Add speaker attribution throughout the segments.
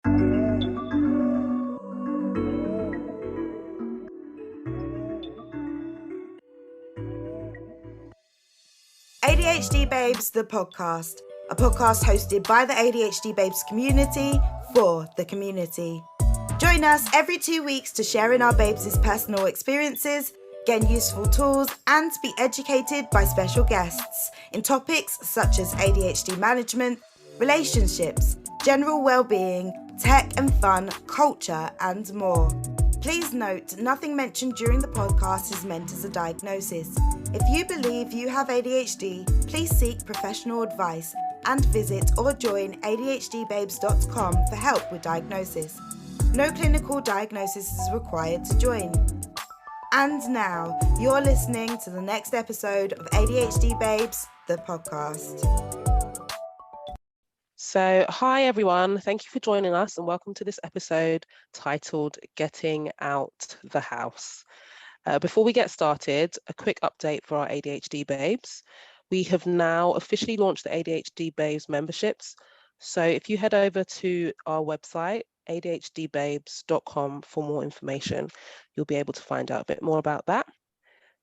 Speaker 1: ADHD Babes, the podcast, a podcast hosted by the ADHD Babes community for the community. Join us every 2 weeks to share in our babes' personal experiences, gain useful tools, and be educated by special guests in topics such as ADHD management, relationships, general well-being, tech and fun, culture, and more. Please note, nothing mentioned during the podcast is meant as a diagnosis. If you believe you have ADHD, please seek professional advice and visit or join ADHDbabes.com for help with diagnosis. No clinical diagnosis is required to join. And now, you're listening to the next episode of ADHD Babes, the podcast.
Speaker 2: So, hi everyone, thank you for joining us and welcome to this episode titled Getting Out the House. Before we get started, a quick update for our ADHD Babes. We have now officially launched the ADHD Babes memberships. So if you head over to our website, adhdbabes.com, for more information, you'll be able to find out a bit more about that.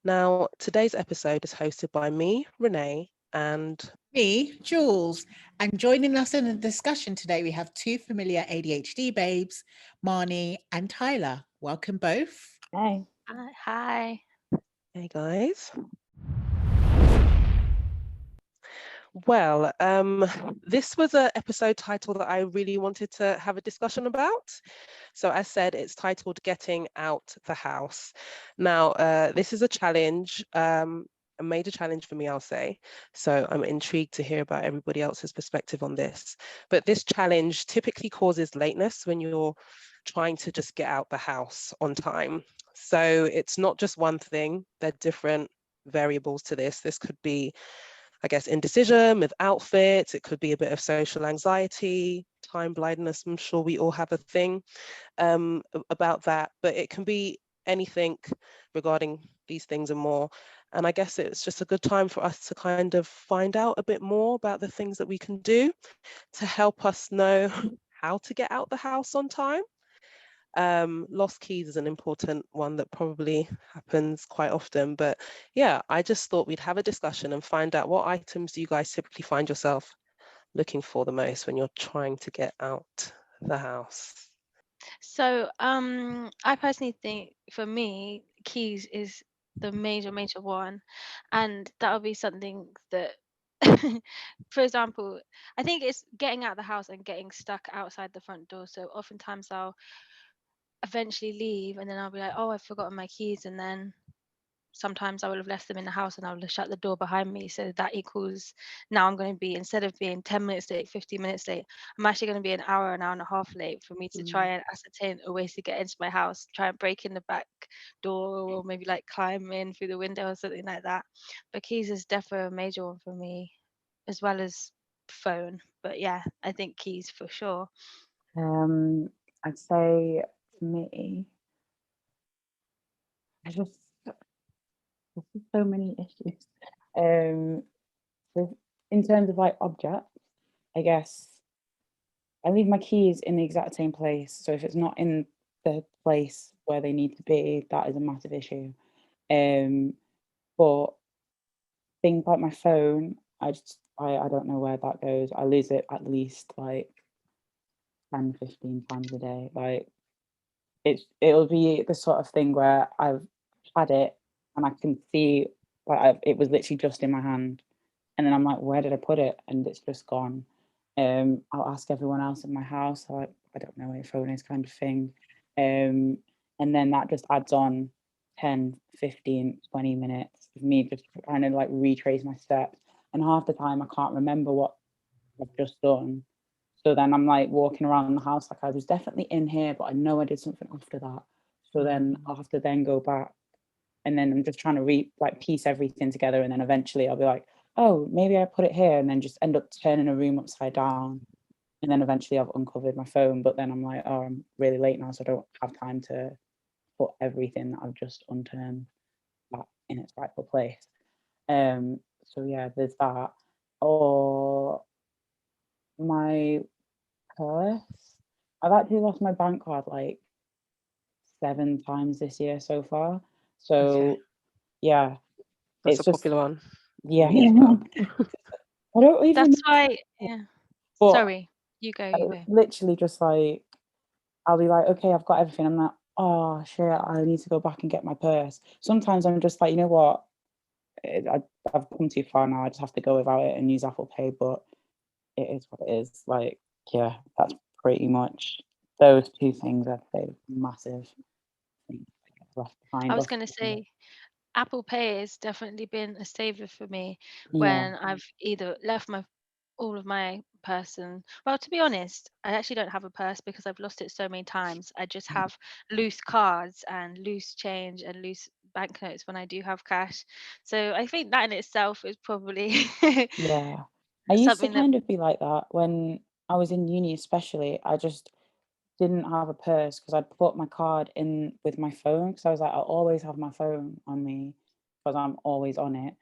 Speaker 2: Now, today's episode is hosted by me, Renee, and
Speaker 3: me, Jules. And joining us in the discussion today, we have two familiar ADHD babes, Marnie and Tyler. Welcome both.
Speaker 4: Hey.
Speaker 5: Hi.
Speaker 2: Hey guys. Well, this was an episode title that I really wanted to have a discussion about. So as said, it's titled Getting Out the House. Now, this is a challenge, a major challenge for me, I'll say. So I'm intrigued to hear about everybody else's perspective on this. But this challenge typically causes lateness when you're trying to just get out the house on time. So it's not just one thing, there are different variables to this. This could be, I guess, indecision with outfits. It could be a bit of social anxiety, time blindness. I'm sure we all have a thing about that, but it can be anything regarding these things and more. And I guess it's just a good time for us to kind of find out a bit more about the things that we can do to help us know how to get out the house on time. Lost keys is an important one that probably happens quite often, but yeah, I just thought we'd have a discussion and find out what items do you guys typically find yourself looking for the most when you're trying to get out the house.
Speaker 5: So I personally think for me, keys is the major one, and that'll be something that for example, I think it's getting out of the house and getting stuck outside the front door. So oftentimes I'll eventually leave and then I'll be like, oh, I've forgotten my keys, and then sometimes I would have left them in the house and I would have shut the door behind me. So that equals now I'm going to be, instead of being 10 minutes late, 15 minutes late, I'm actually going to be an hour and a half late for me to try and ascertain a way to get into my house, try and break in the back door, or maybe like climb in through the window or something like that. But keys is definitely a major one for me, as well as phone. But yeah, I think keys for sure.
Speaker 4: I'd say for me, there's so many issues. So in terms of like objects, I guess I leave my keys in the exact same place. So if it's not in the place where they need to be, that is a massive issue. But things like my phone, I don't know where that goes. I lose it at least like 10, 15 times a day. Like it'll be the sort of thing where I've had it and I can see like it was literally just in my hand, and then I'm like, where did I put it? And it's just gone. I'll ask everyone else in my house, like, I don't know where your phone is, kind of thing. And then that just adds on 10, 15, 20 minutes of me just trying to like retrace my steps, and half the time I can't remember what I've just done. So then I'm like walking around the house like I was definitely in here, but I know I did something after that. So then I'll have to then go back, and then I'm just trying to piece everything together, and then eventually I'll be like, oh, maybe I put it here, and then just end up turning a room upside down. And then eventually I've uncovered my phone, but then I'm like, oh, I'm really late now, so I don't have time to put everything that I've just unturned back in its rightful place. So yeah, there's that. Or my purse. I've actually lost my bank card like 7 times this year so far. So
Speaker 2: Okay,
Speaker 4: yeah,
Speaker 2: that's
Speaker 4: it's
Speaker 2: a
Speaker 4: just
Speaker 2: popular one for
Speaker 4: yeah.
Speaker 2: me as well.
Speaker 4: I don't even
Speaker 5: That's why,
Speaker 4: know,
Speaker 5: yeah.
Speaker 4: but
Speaker 5: Sorry, you go, you go.
Speaker 4: literally just like I'll be like, okay, I've got everything. I'm like, oh shit, I need to go back and get my purse. Sometimes I'm just like, you know what? I've come too far now. I just have to go without it and use Apple Pay. But it is what it is. Like, yeah, that's pretty much those two things. I'd say massive things I get left
Speaker 5: I
Speaker 4: behind.
Speaker 5: was
Speaker 4: Off
Speaker 5: going to say, Apple Pay has definitely been a saver for me
Speaker 4: yeah,
Speaker 5: when I've either left my all of my person. Well, to be honest, I actually don't have a purse because I've lost it so many times. I just have loose cards and loose change and loose banknotes when I do have cash. So I think that in itself is probably
Speaker 4: yeah. I used to
Speaker 5: something that.
Speaker 4: kind of be like that when I was in uni, especially. I just didn't have a purse because I'd put my card in with my phone because I was like, I'll always have my phone on me because I'm always on it.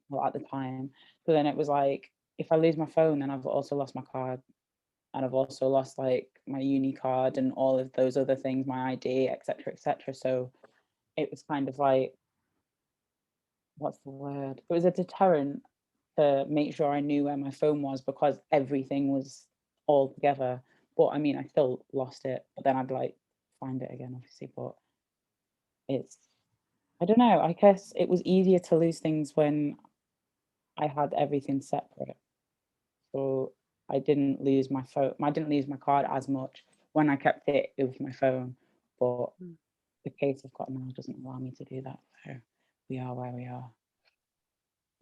Speaker 4: Well, at the time. But then it was like, if I lose my phone, then I've also lost my card, and I've also lost like my uni card and all of those other things, my ID, etc., etc. So it was kind of like, what's the word? It was a deterrent to make sure I knew where my phone was because everything was all together. But I mean, I still lost it, but then I'd like find it again, obviously. But it's, I don't know. I guess it was easier to lose things when I had everything separate. So I didn't lose my phone. I didn't lose my card as much when I kept it with my phone. But
Speaker 2: Mm.
Speaker 4: the case I've got now doesn't allow me to do that. So we are where we are.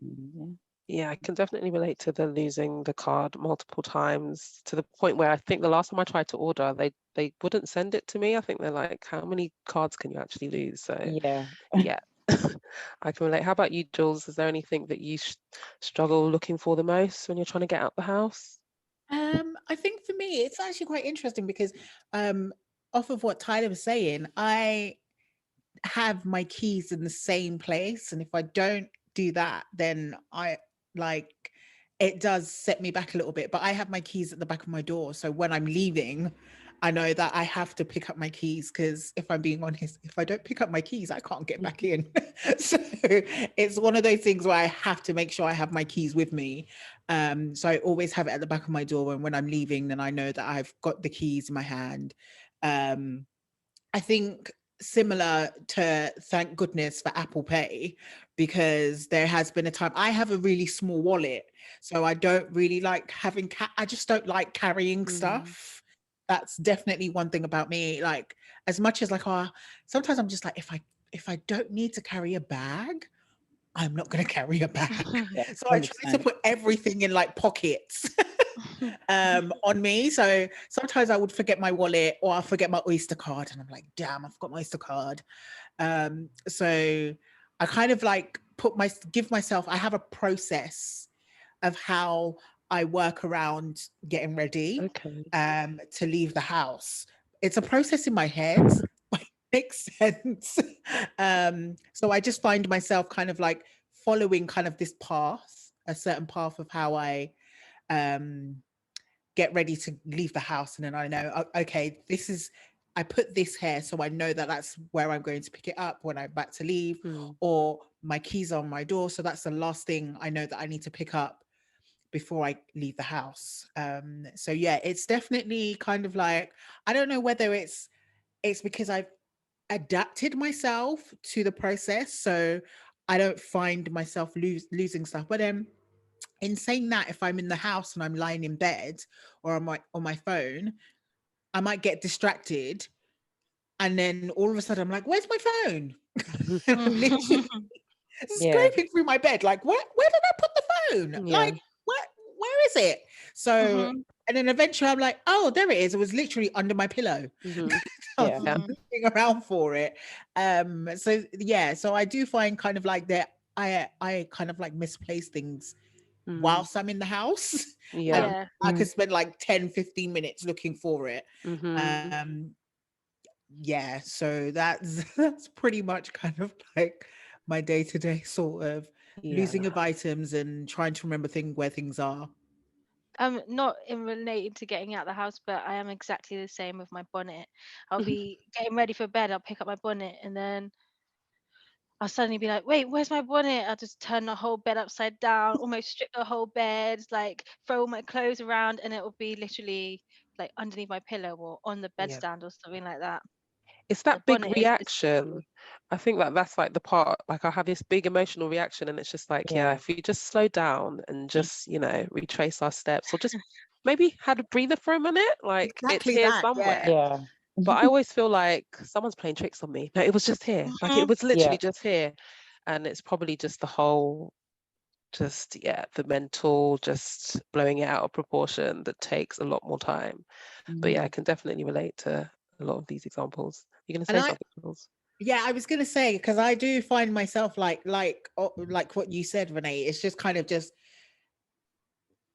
Speaker 4: Yeah.
Speaker 2: Yeah, I can definitely relate to the losing the card multiple times to the point where I think the last time I tried to order, they wouldn't send it to me. I think they're like, how many cards can you actually lose? So
Speaker 4: Yeah.
Speaker 2: yeah, I can relate. How about you, Jules? Is there anything that you struggle looking for the most when you're trying to get out the house?
Speaker 3: I think for me, it's actually quite interesting because off of what Tyler was saying, I have my keys in the same place. And if I don't do that, then I like it does set me back a little bit. But I have my keys at the back of my door. So when I'm leaving, I know that I have to pick up my keys because if I'm being honest, if I don't pick up my keys, I can't get back in. So it's one of those things where I have to make sure I have my keys with me. So I always have it at the back of my door. And when I'm leaving, then I know that I've got the keys in my hand. I think similar to thank goodness for Apple Pay, because there has been a time I have a really small wallet, so I don't really like having I just don't like carrying
Speaker 2: Mm.
Speaker 3: stuff. That's definitely one thing about me. Like as much as like sometimes I'm just like if I don't need to carry a bag, I'm not going to carry a bag.
Speaker 4: Yeah.
Speaker 3: So I try to
Speaker 4: 100%.
Speaker 3: put everything in like pockets on me. So sometimes I would forget my wallet or I'll forget my Oyster card and I'm like, damn, I forgot my Oyster card. So I kind of like give myself, I have a process of how I work around getting ready
Speaker 2: Okay.
Speaker 3: to leave the house. It's a process in my head, but it makes sense. So I just find myself kind of like following kind of this path, a certain path of how I um get ready to leave the house, and then I know okay, I put this here so I know that that's where I'm going to pick it up when I'm about to leave,
Speaker 2: Mm.
Speaker 3: or my keys are on my door, so that's the last thing I know that I need to pick up before I leave the house. So yeah, it's definitely kind of like, I don't know whether it's because I've adapted myself to the process, so I don't find myself losing stuff. But in saying that, if I'm in the house and I'm lying in bed or on my phone, I might get distracted, and then all of a sudden I'm like, "Where's my phone?" And I'm literally
Speaker 4: Yeah.
Speaker 3: scraping through my bed, like, Where did I put the phone?
Speaker 2: Yeah.
Speaker 3: Like, where is it?" So,
Speaker 5: Mhm,
Speaker 3: and then eventually I'm like, "Oh, there it is. It was literally under my pillow."
Speaker 2: Hmm.
Speaker 3: I was
Speaker 4: Yeah.
Speaker 2: Yeah.
Speaker 3: looking around for it. So yeah, so I do find kind of like that I kind of like misplace things
Speaker 2: Mm.
Speaker 3: whilst I'm in the house.
Speaker 2: Yeah.
Speaker 3: And
Speaker 5: yeah.
Speaker 3: I could spend like 10-15 minutes looking for it.
Speaker 2: Hmm.
Speaker 3: Um, yeah, so that's that's pretty much kind of like my day-to-day sort of
Speaker 2: Yeah.
Speaker 3: losing of items and trying to remember where things are.
Speaker 5: Not in related to getting out the house, but I am exactly the same with my bonnet. I'll be getting ready for bed, I'll pick up my bonnet, and then I'll suddenly be like, wait, where's my bonnet? I'll just turn the whole bed upside down, almost strip the whole bed, like throw all my clothes around, and it will be literally like underneath my pillow or on the
Speaker 2: Yeah.
Speaker 5: bedstand or something like that.
Speaker 2: It's
Speaker 5: The
Speaker 2: that big
Speaker 5: bonnet is just
Speaker 2: reaction. I think that that's like the part, like I have this big emotional reaction, and it's just like, yeah,
Speaker 4: Yeah.
Speaker 2: if we just slow down and just, retrace our steps, or just maybe had a breather for a minute, like it's
Speaker 3: Exactly
Speaker 2: here
Speaker 3: that. Yeah.
Speaker 2: somewhere.
Speaker 4: Yeah.
Speaker 2: But I always feel like someone's playing tricks on me. No, it was just here. Like it
Speaker 5: Mhm.
Speaker 2: was literally
Speaker 4: Yeah.
Speaker 2: just here. And it's probably just the whole, the mental, just blowing it out of proportion that takes a lot more time. But yeah, I can definitely relate to a lot of these examples. You're going to
Speaker 3: And
Speaker 2: say
Speaker 3: I,
Speaker 2: something, Jules?
Speaker 3: yeah, I was gonna say, because I do find myself like what you said, Renee. It's just kind of just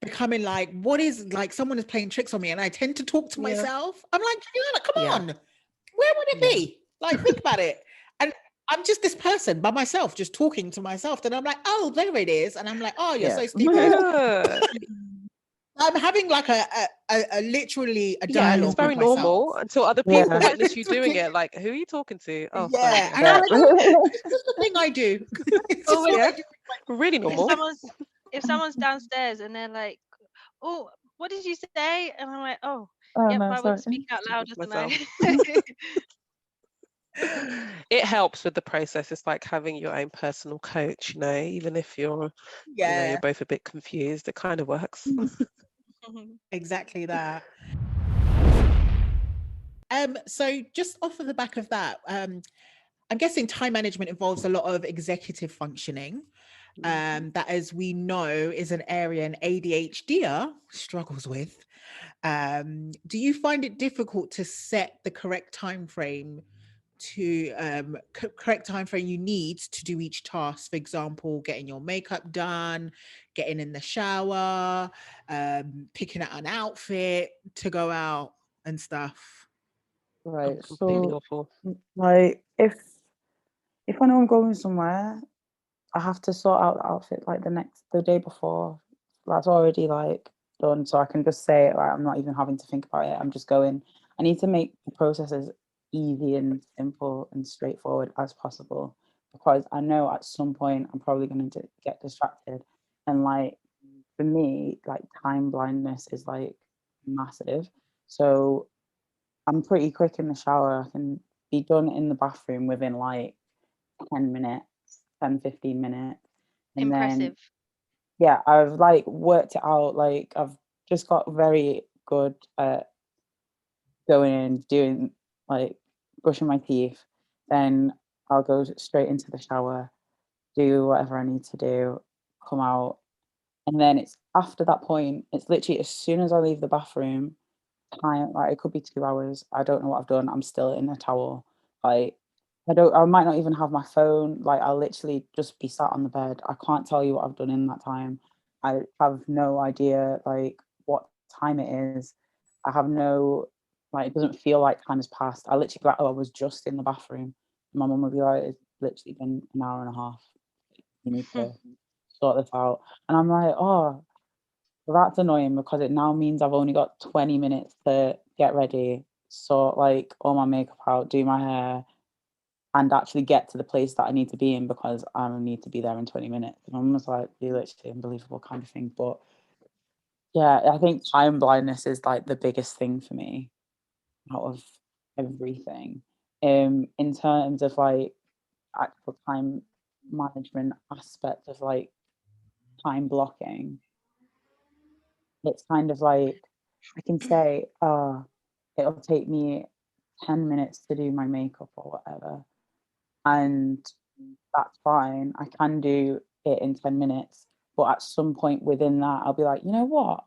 Speaker 3: becoming like, what is like someone is playing tricks on me, and I tend to talk to
Speaker 2: Yeah.
Speaker 3: myself. I'm like, Juliana, come
Speaker 2: Yeah.
Speaker 3: on, where would it
Speaker 2: Yeah.
Speaker 3: be? Like, think about it. And I'm just this person by myself, just talking to myself. Then I'm like, oh, there it is, and I'm like, oh, you're
Speaker 4: Yeah.
Speaker 3: so stupid.
Speaker 2: Yeah.
Speaker 3: I'm having like a literally a
Speaker 2: Yeah, it's
Speaker 3: dialogue with
Speaker 2: very
Speaker 3: myself.
Speaker 2: normal until other
Speaker 4: Yeah.
Speaker 2: people witness you doing
Speaker 3: Literally.
Speaker 2: it. Like, who are you talking to? Oh, sorry.
Speaker 3: Yeah,
Speaker 2: Yeah.
Speaker 3: and I'm
Speaker 4: Yeah.
Speaker 3: like, oh, it's just a thing I do. It's
Speaker 5: Or
Speaker 3: just
Speaker 5: when
Speaker 3: what I
Speaker 2: Yeah.
Speaker 3: do.
Speaker 2: Really
Speaker 5: if
Speaker 2: normal.
Speaker 5: someone's downstairs and they're like, oh, what did you say? And I'm like, oh,
Speaker 4: Oh
Speaker 5: yep,
Speaker 4: no,
Speaker 5: I
Speaker 4: sorry.
Speaker 5: wouldn't speak out loud,
Speaker 2: Just
Speaker 5: doesn't
Speaker 2: myself.
Speaker 5: I?
Speaker 2: It helps with the process. It's like having your own personal coach, even if you're
Speaker 3: Yeah,
Speaker 2: both a bit confused, it kind of works.
Speaker 3: exactly that. So just off of the back of that, I'm guessing time management involves a lot of executive functioning. That, as we know, is an area an ADHD struggles with. Do you find it difficult to set the correct time frame correct time frame you need to do each task? For example, getting your makeup done, getting in the shower, picking out an outfit to go out and stuff.
Speaker 2: I'm
Speaker 4: Right.
Speaker 2: completely
Speaker 4: So,
Speaker 2: awful.
Speaker 4: like, if I know I'm going somewhere, I have to sort out the outfit like the day before. That's already like done, so I can just say it. Like, I'm not even having to think about it. I'm just going. I need to make the process as easy and simple and straightforward as possible, because I know at some point I'm probably going to get distracted. And like for me, like time blindness is like massive. So I'm pretty quick in the shower. I can be done in the bathroom within like 10 minutes, 10, 15 minutes. And then,
Speaker 5: Impressive.
Speaker 4: yeah, I've like worked it out. Like, I've just got very good at going and doing like brushing my teeth. Then I'll go straight into the shower, do whatever I need to do, come out. And then it's after that point, it's literally as soon as I leave the bathroom, time, like it could be 2 hours. I don't know what I've done. I'm still in a towel. Like I might not even have my phone. Like I'll literally just be sat on the bed. I can't tell you what I've done in that time. I have no idea like what time it is. I have no like it doesn't feel like time has passed. I literally be like, oh, I was just in the bathroom. My mum would be like, it's literally been an hour and a half. You need to sort this out. And I'm like, oh, well, that's annoying because it now means I've only got 20 minutes to get ready, sort like all my makeup out, do my hair, and actually get to the place that I need to be in because I need to be there in 20 minutes. And I'm just like, be literally unbelievable kind of thing. But yeah, I think time blindness is like the biggest thing for me out of everything. In terms of like actual time management aspect of like time blocking, it's kind of like I can say, it'll take me 10 minutes to do my makeup or whatever. And that's fine. I can do it in 10 minutes. But at some point within that, I'll be like, you know what?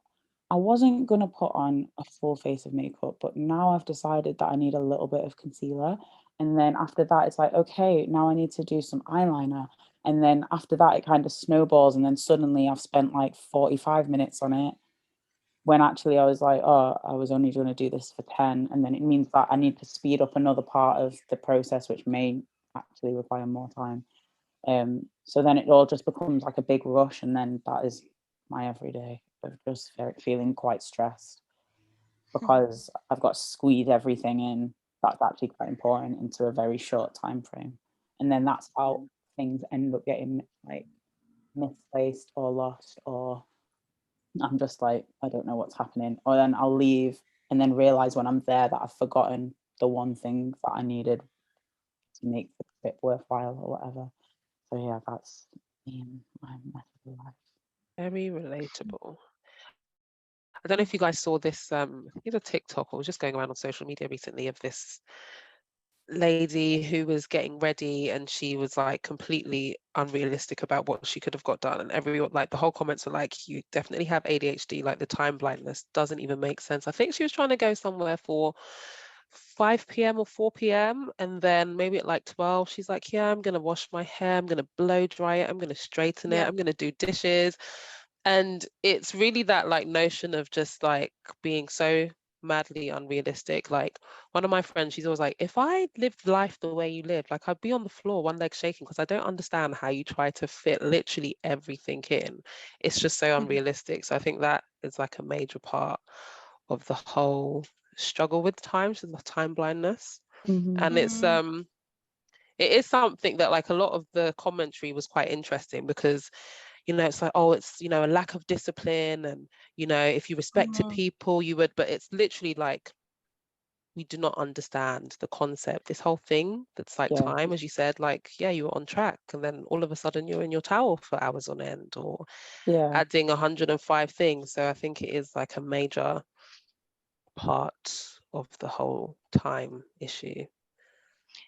Speaker 4: I wasn't going to put on a full face of makeup, but now I've decided that I need a little bit of concealer. And then after that, it's like, okay, now I need to do some eyeliner. And then after that, it kind of snowballs. And then suddenly I've spent like 45 minutes on it when actually I was like, oh, I was only going to do this for 10. And then it means that I need to speed up another part of the process, which may actually require more time. So then it all just becomes like a big rush. And then that is my everyday. of just feeling quite stressed because I've got to squeeze everything in that's actually quite important into a very short time frame. And then that's how things end up getting like misplaced or lost, or I'm just like, I don't know what's happening. Or then I'll leave and then realize when I'm there that I've forgotten the one thing that I needed to make the trip worthwhile or whatever. So yeah, that's me and my method of life.
Speaker 2: Very relatable. I don't know if you guys saw this either TikTok or was just going around on social media recently of this lady who was getting ready and she was like completely unrealistic about what she could have got done, and everyone, like the whole comments were like, you definitely have ADHD, like the time blindness doesn't even make sense. I think she was trying to go somewhere for 5 p.m. or 4 p.m. and then maybe at like 12 she's like, yeah, I'm gonna wash my hair, I'm gonna blow dry it, I'm gonna straighten it, I'm gonna do dishes. And it's really that like notion of just like being so madly unrealistic. Like one of my friends, she's always like, if I lived life the way you live, like I'd be on the floor, one leg shaking, because I don't understand how you try to fit literally everything in. It's just so unrealistic. So I think that is like a major part of the whole struggle with time, so the time blindness. And it is something that like a lot of the commentary was quite interesting because, you know, it's like, oh, it's, you know, a lack of discipline and, you know, if you respected people you would, but it's literally like we do not understand the concept, this whole thing that's like
Speaker 4: Yeah.
Speaker 2: time, as you said, like, yeah, you were on track and then all of a sudden you're in your towel for hours on end, or adding 105 things. So I think it is like a major part of the whole time issue.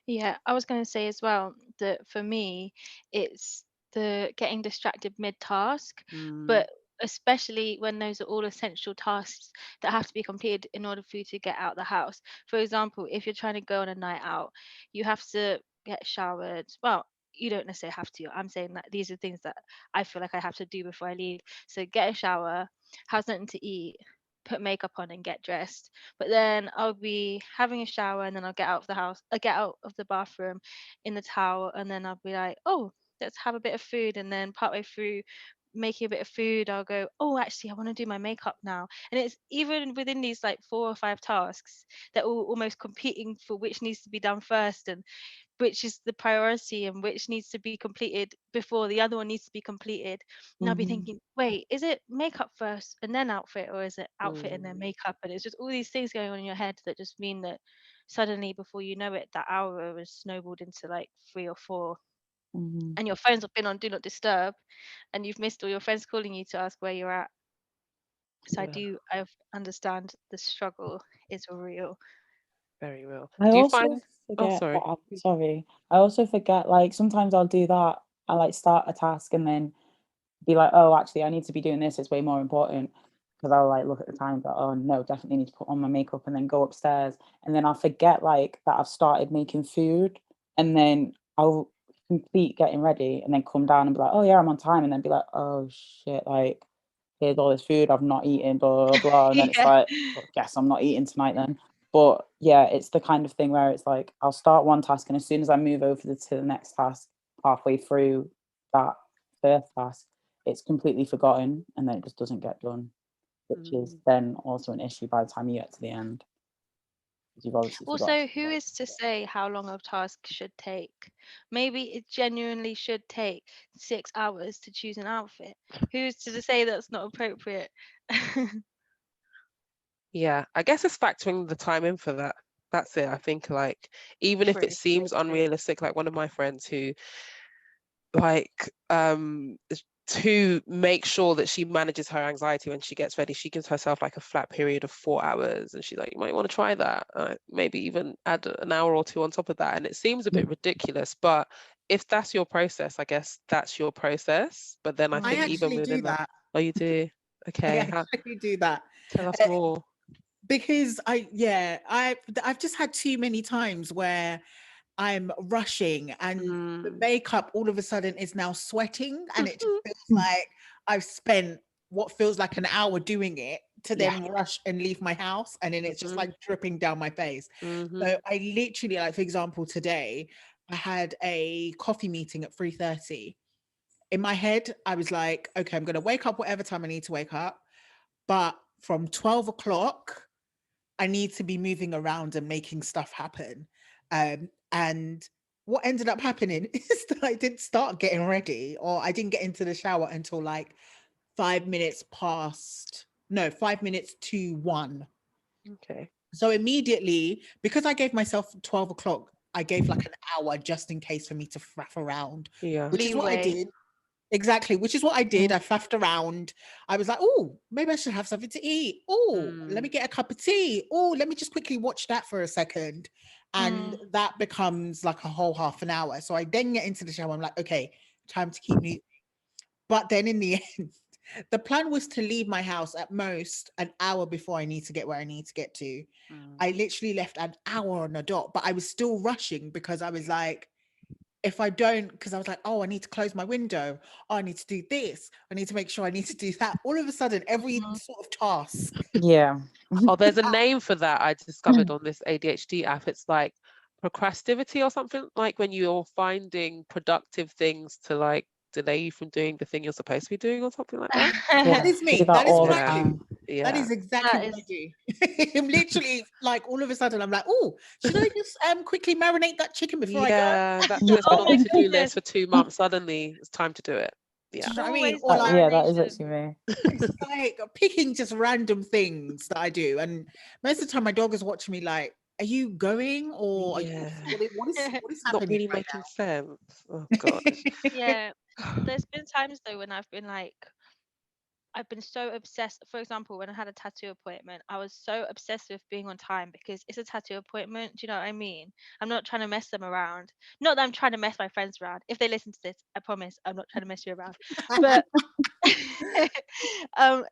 Speaker 5: Yeah, I was going to say as well that for me, it's the getting distracted mid-task, but especially when those are all essential tasks that have to be completed in order for you to get out the house. For example, if you're trying to go on a night out, you have to get showered. Well, you don't necessarily have to. I'm saying that these are things that I feel like I have to do before I leave. So get a shower, have something to eat, put makeup on and get dressed. But then I'll be having a shower and then I'll get out of the house, I get out of the bathroom in the towel, and then I'll be like, oh, let's have a bit of food. And then partway through making a bit of food, I'll go, oh, actually, I want to do my makeup now. And it's even within these like 4 or 5 tasks, they're all almost competing for which needs to be done first and which is the priority and which needs to be completed before the other one needs to be completed. And I'll be thinking, wait, is it makeup first and then outfit, or is it outfit and then makeup? And it's just all these things going on in your head that just mean that suddenly, before you know it, that hour has snowballed into like 3 or 4. And your phones have been on do not disturb and you've missed all your friends calling you to ask where you're at. So I understand the struggle is real.
Speaker 2: Very real.
Speaker 4: I
Speaker 2: Do you
Speaker 4: also
Speaker 2: find
Speaker 4: forget
Speaker 2: sorry.
Speaker 4: sorry. I also forget, like sometimes I'll do that. I like start a task and then be like, oh, actually, I need to be doing this. It's way more important. Because I'll like look at the time and go, oh no, definitely need to put on my makeup and then go upstairs. And then I'll forget like that I've started making food, and then I'll complete getting ready and then come down and be like, oh yeah, I'm on time. And then be like, oh shit, like here's all this food I've not eaten, blah, blah, blah. And then it's
Speaker 5: Yeah.
Speaker 4: like, well, guess I'm not eating tonight then. But yeah, it's the kind of thing where it's like, I'll start one task and as soon as I move over to the next task, halfway through that first task, it's completely forgotten and then it just doesn't get done, which is then also an issue by the time you get to the end. You've obviously forgotten.
Speaker 5: Also, who is to say how long a task should take? Maybe it genuinely should take 6 hours to choose an outfit. Who's to say that's not appropriate?
Speaker 2: Yeah, I guess it's factoring the time in for that. That's it. I think like even if it
Speaker 5: True.
Speaker 2: seems unrealistic, like one of my friends who like to make sure that she manages her anxiety when she gets ready, she gives herself like a flat period of 4 hours and she's like, you might want to try that, maybe even add an hour or two on top of that. And it seems a bit ridiculous, but if that's your process, I guess that's your process. But then I
Speaker 3: I
Speaker 2: think even
Speaker 3: actually do
Speaker 2: within that,
Speaker 3: that.
Speaker 2: oh, you do?
Speaker 3: I
Speaker 2: Okay,
Speaker 3: actually do that.
Speaker 2: tell us
Speaker 3: Uh,
Speaker 2: more.
Speaker 3: because I've just had too many times where I'm rushing and the makeup all of a sudden is now sweating and it just feels like I've spent what feels like an hour doing it to then rush and leave my house, and then it's just like dripping down my face. So I literally, like for example, today I had a coffee meeting at 3:30. In my head, I was like, okay, I'm going to wake up whatever time I need to wake up. but from 12 o'clock, I need to be moving around and making stuff happen. And what ended up happening is that I didn't start getting ready, or I didn't get into the shower until like 5 minutes to 1.
Speaker 2: Okay.
Speaker 3: So immediately, because I gave myself 12 o'clock, I gave like an hour just in case for me to faff around,
Speaker 2: Yeah.
Speaker 3: which is what I
Speaker 5: Leeway.
Speaker 3: did. Exactly, which is what I did. I faffed around. I was like, oh, maybe I should have something to eat. Oh, let me get a cup of tea. Oh, let me just quickly watch that for a second. And that becomes like a whole half an hour. So I then get into the shower. I'm like, okay, time to keep moving. But then in the end, the plan was to leave my house at most an hour before I need to get where I need to get to. I literally left an hour on the dot, but I was still rushing because I was like, if I don't, because I was like, oh, I need to close my window. Oh, I need to do this. I need to make sure I need to do that. All of a sudden, every sort of task.
Speaker 4: Yeah.
Speaker 2: Oh, there's a name for that I discovered on this ADHD app. It's like procrastivity or something, like when you're finding productive things to like delay you from doing the thing you're supposed to be doing or something like that.
Speaker 4: Yeah.
Speaker 3: That is
Speaker 4: I
Speaker 3: me.
Speaker 4: do
Speaker 3: That is
Speaker 4: all the
Speaker 3: what I do.
Speaker 4: time.
Speaker 2: Yeah.
Speaker 3: That is exactly
Speaker 5: That
Speaker 3: what I do. I'm literally like, all of a sudden, I'm like, oh, should I just quickly marinate that chicken before I go?
Speaker 2: Yeah, that thing that's been
Speaker 5: Oh
Speaker 2: on
Speaker 5: my
Speaker 2: the to-do
Speaker 5: goodness.
Speaker 2: list for 2 months, suddenly it's time to do it. Yeah.
Speaker 3: Do you know what I
Speaker 5: It's
Speaker 3: mean?
Speaker 5: always
Speaker 3: Or
Speaker 5: the
Speaker 3: like,
Speaker 4: Yeah, that is
Speaker 5: marination.
Speaker 4: actually me.
Speaker 3: it's like picking just random things that I do. And most of the time, my dog is watching me like, are you going, or are you,
Speaker 2: Yeah.
Speaker 3: what is
Speaker 2: Not
Speaker 3: happening
Speaker 2: really
Speaker 3: right
Speaker 2: making sense. Oh God.
Speaker 3: now?
Speaker 5: Yeah. There's been times though when I've been so obsessed. For example, when I had a tattoo appointment, I was so obsessed with being on time because it's a tattoo appointment. Do you know what I mean? I'm not trying to mess them around. Not that I'm trying to mess my friends around. If they listen to this, I promise I'm not trying to mess you around. But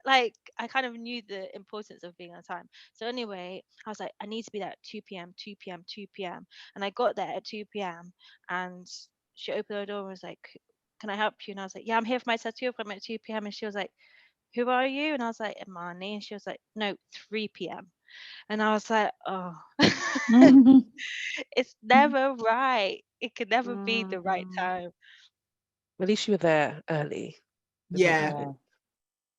Speaker 5: like I kind of knew the importance of being on time. So anyway, I was like, I need to be there at 2 p.m., 2 p.m., 2 p.m. And I got there at 2 p.m. and she opened the door and was like, can I help you? And I was like, yeah, I'm here for my tattoo appointment at 2 p.m. And she was like, who are you? And I was like, Imani. And she was like, no, 3 p.m. And I was like, oh, it's never right. It could never be the right time.
Speaker 2: At least you were there early.
Speaker 3: Yeah.
Speaker 4: Yeah.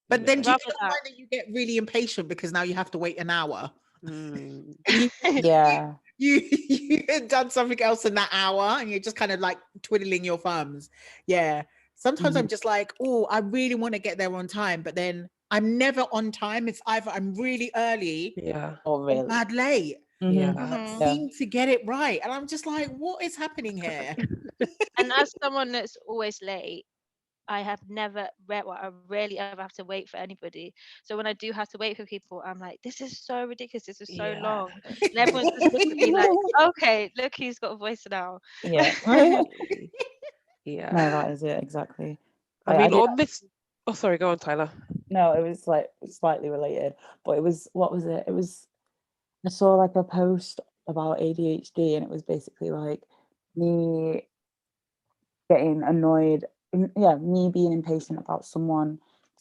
Speaker 3: But then do you
Speaker 5: Rather
Speaker 3: ever
Speaker 5: that.
Speaker 3: find that you get really impatient because now you have to wait an hour?
Speaker 2: Mm.
Speaker 3: And
Speaker 4: Yeah.
Speaker 3: you had done something else in that hour and you're just kind of like twiddling your thumbs. Yeah. Sometimes I'm just like, oh, I really want to get there on time, but then I'm never on time. It's either I'm really early
Speaker 2: Yeah.
Speaker 4: Oh,
Speaker 3: or
Speaker 4: really?
Speaker 3: bad late.
Speaker 2: Yeah.
Speaker 5: Mhm.
Speaker 4: Yeah.
Speaker 3: Seem to get it right. And I'm just like, what is happening here?
Speaker 5: And as someone that's always late, I have never well, I rarely ever have to wait for anybody. So when I do have to wait for people, I'm like, this is so ridiculous. This is so
Speaker 2: Yeah.
Speaker 5: long. And everyone's just looking at me like, okay, look who's got a voice now.
Speaker 4: Yeah.
Speaker 2: Yeah.
Speaker 4: No, that is it exactly.
Speaker 2: I
Speaker 4: I
Speaker 2: mean,
Speaker 4: did.
Speaker 2: on this. Oh, sorry. Go on, Tyler.
Speaker 4: No, it was like slightly related, but it was, what was it? It was, I saw like a post about ADHD, and it was basically like me getting annoyed, me being impatient about someone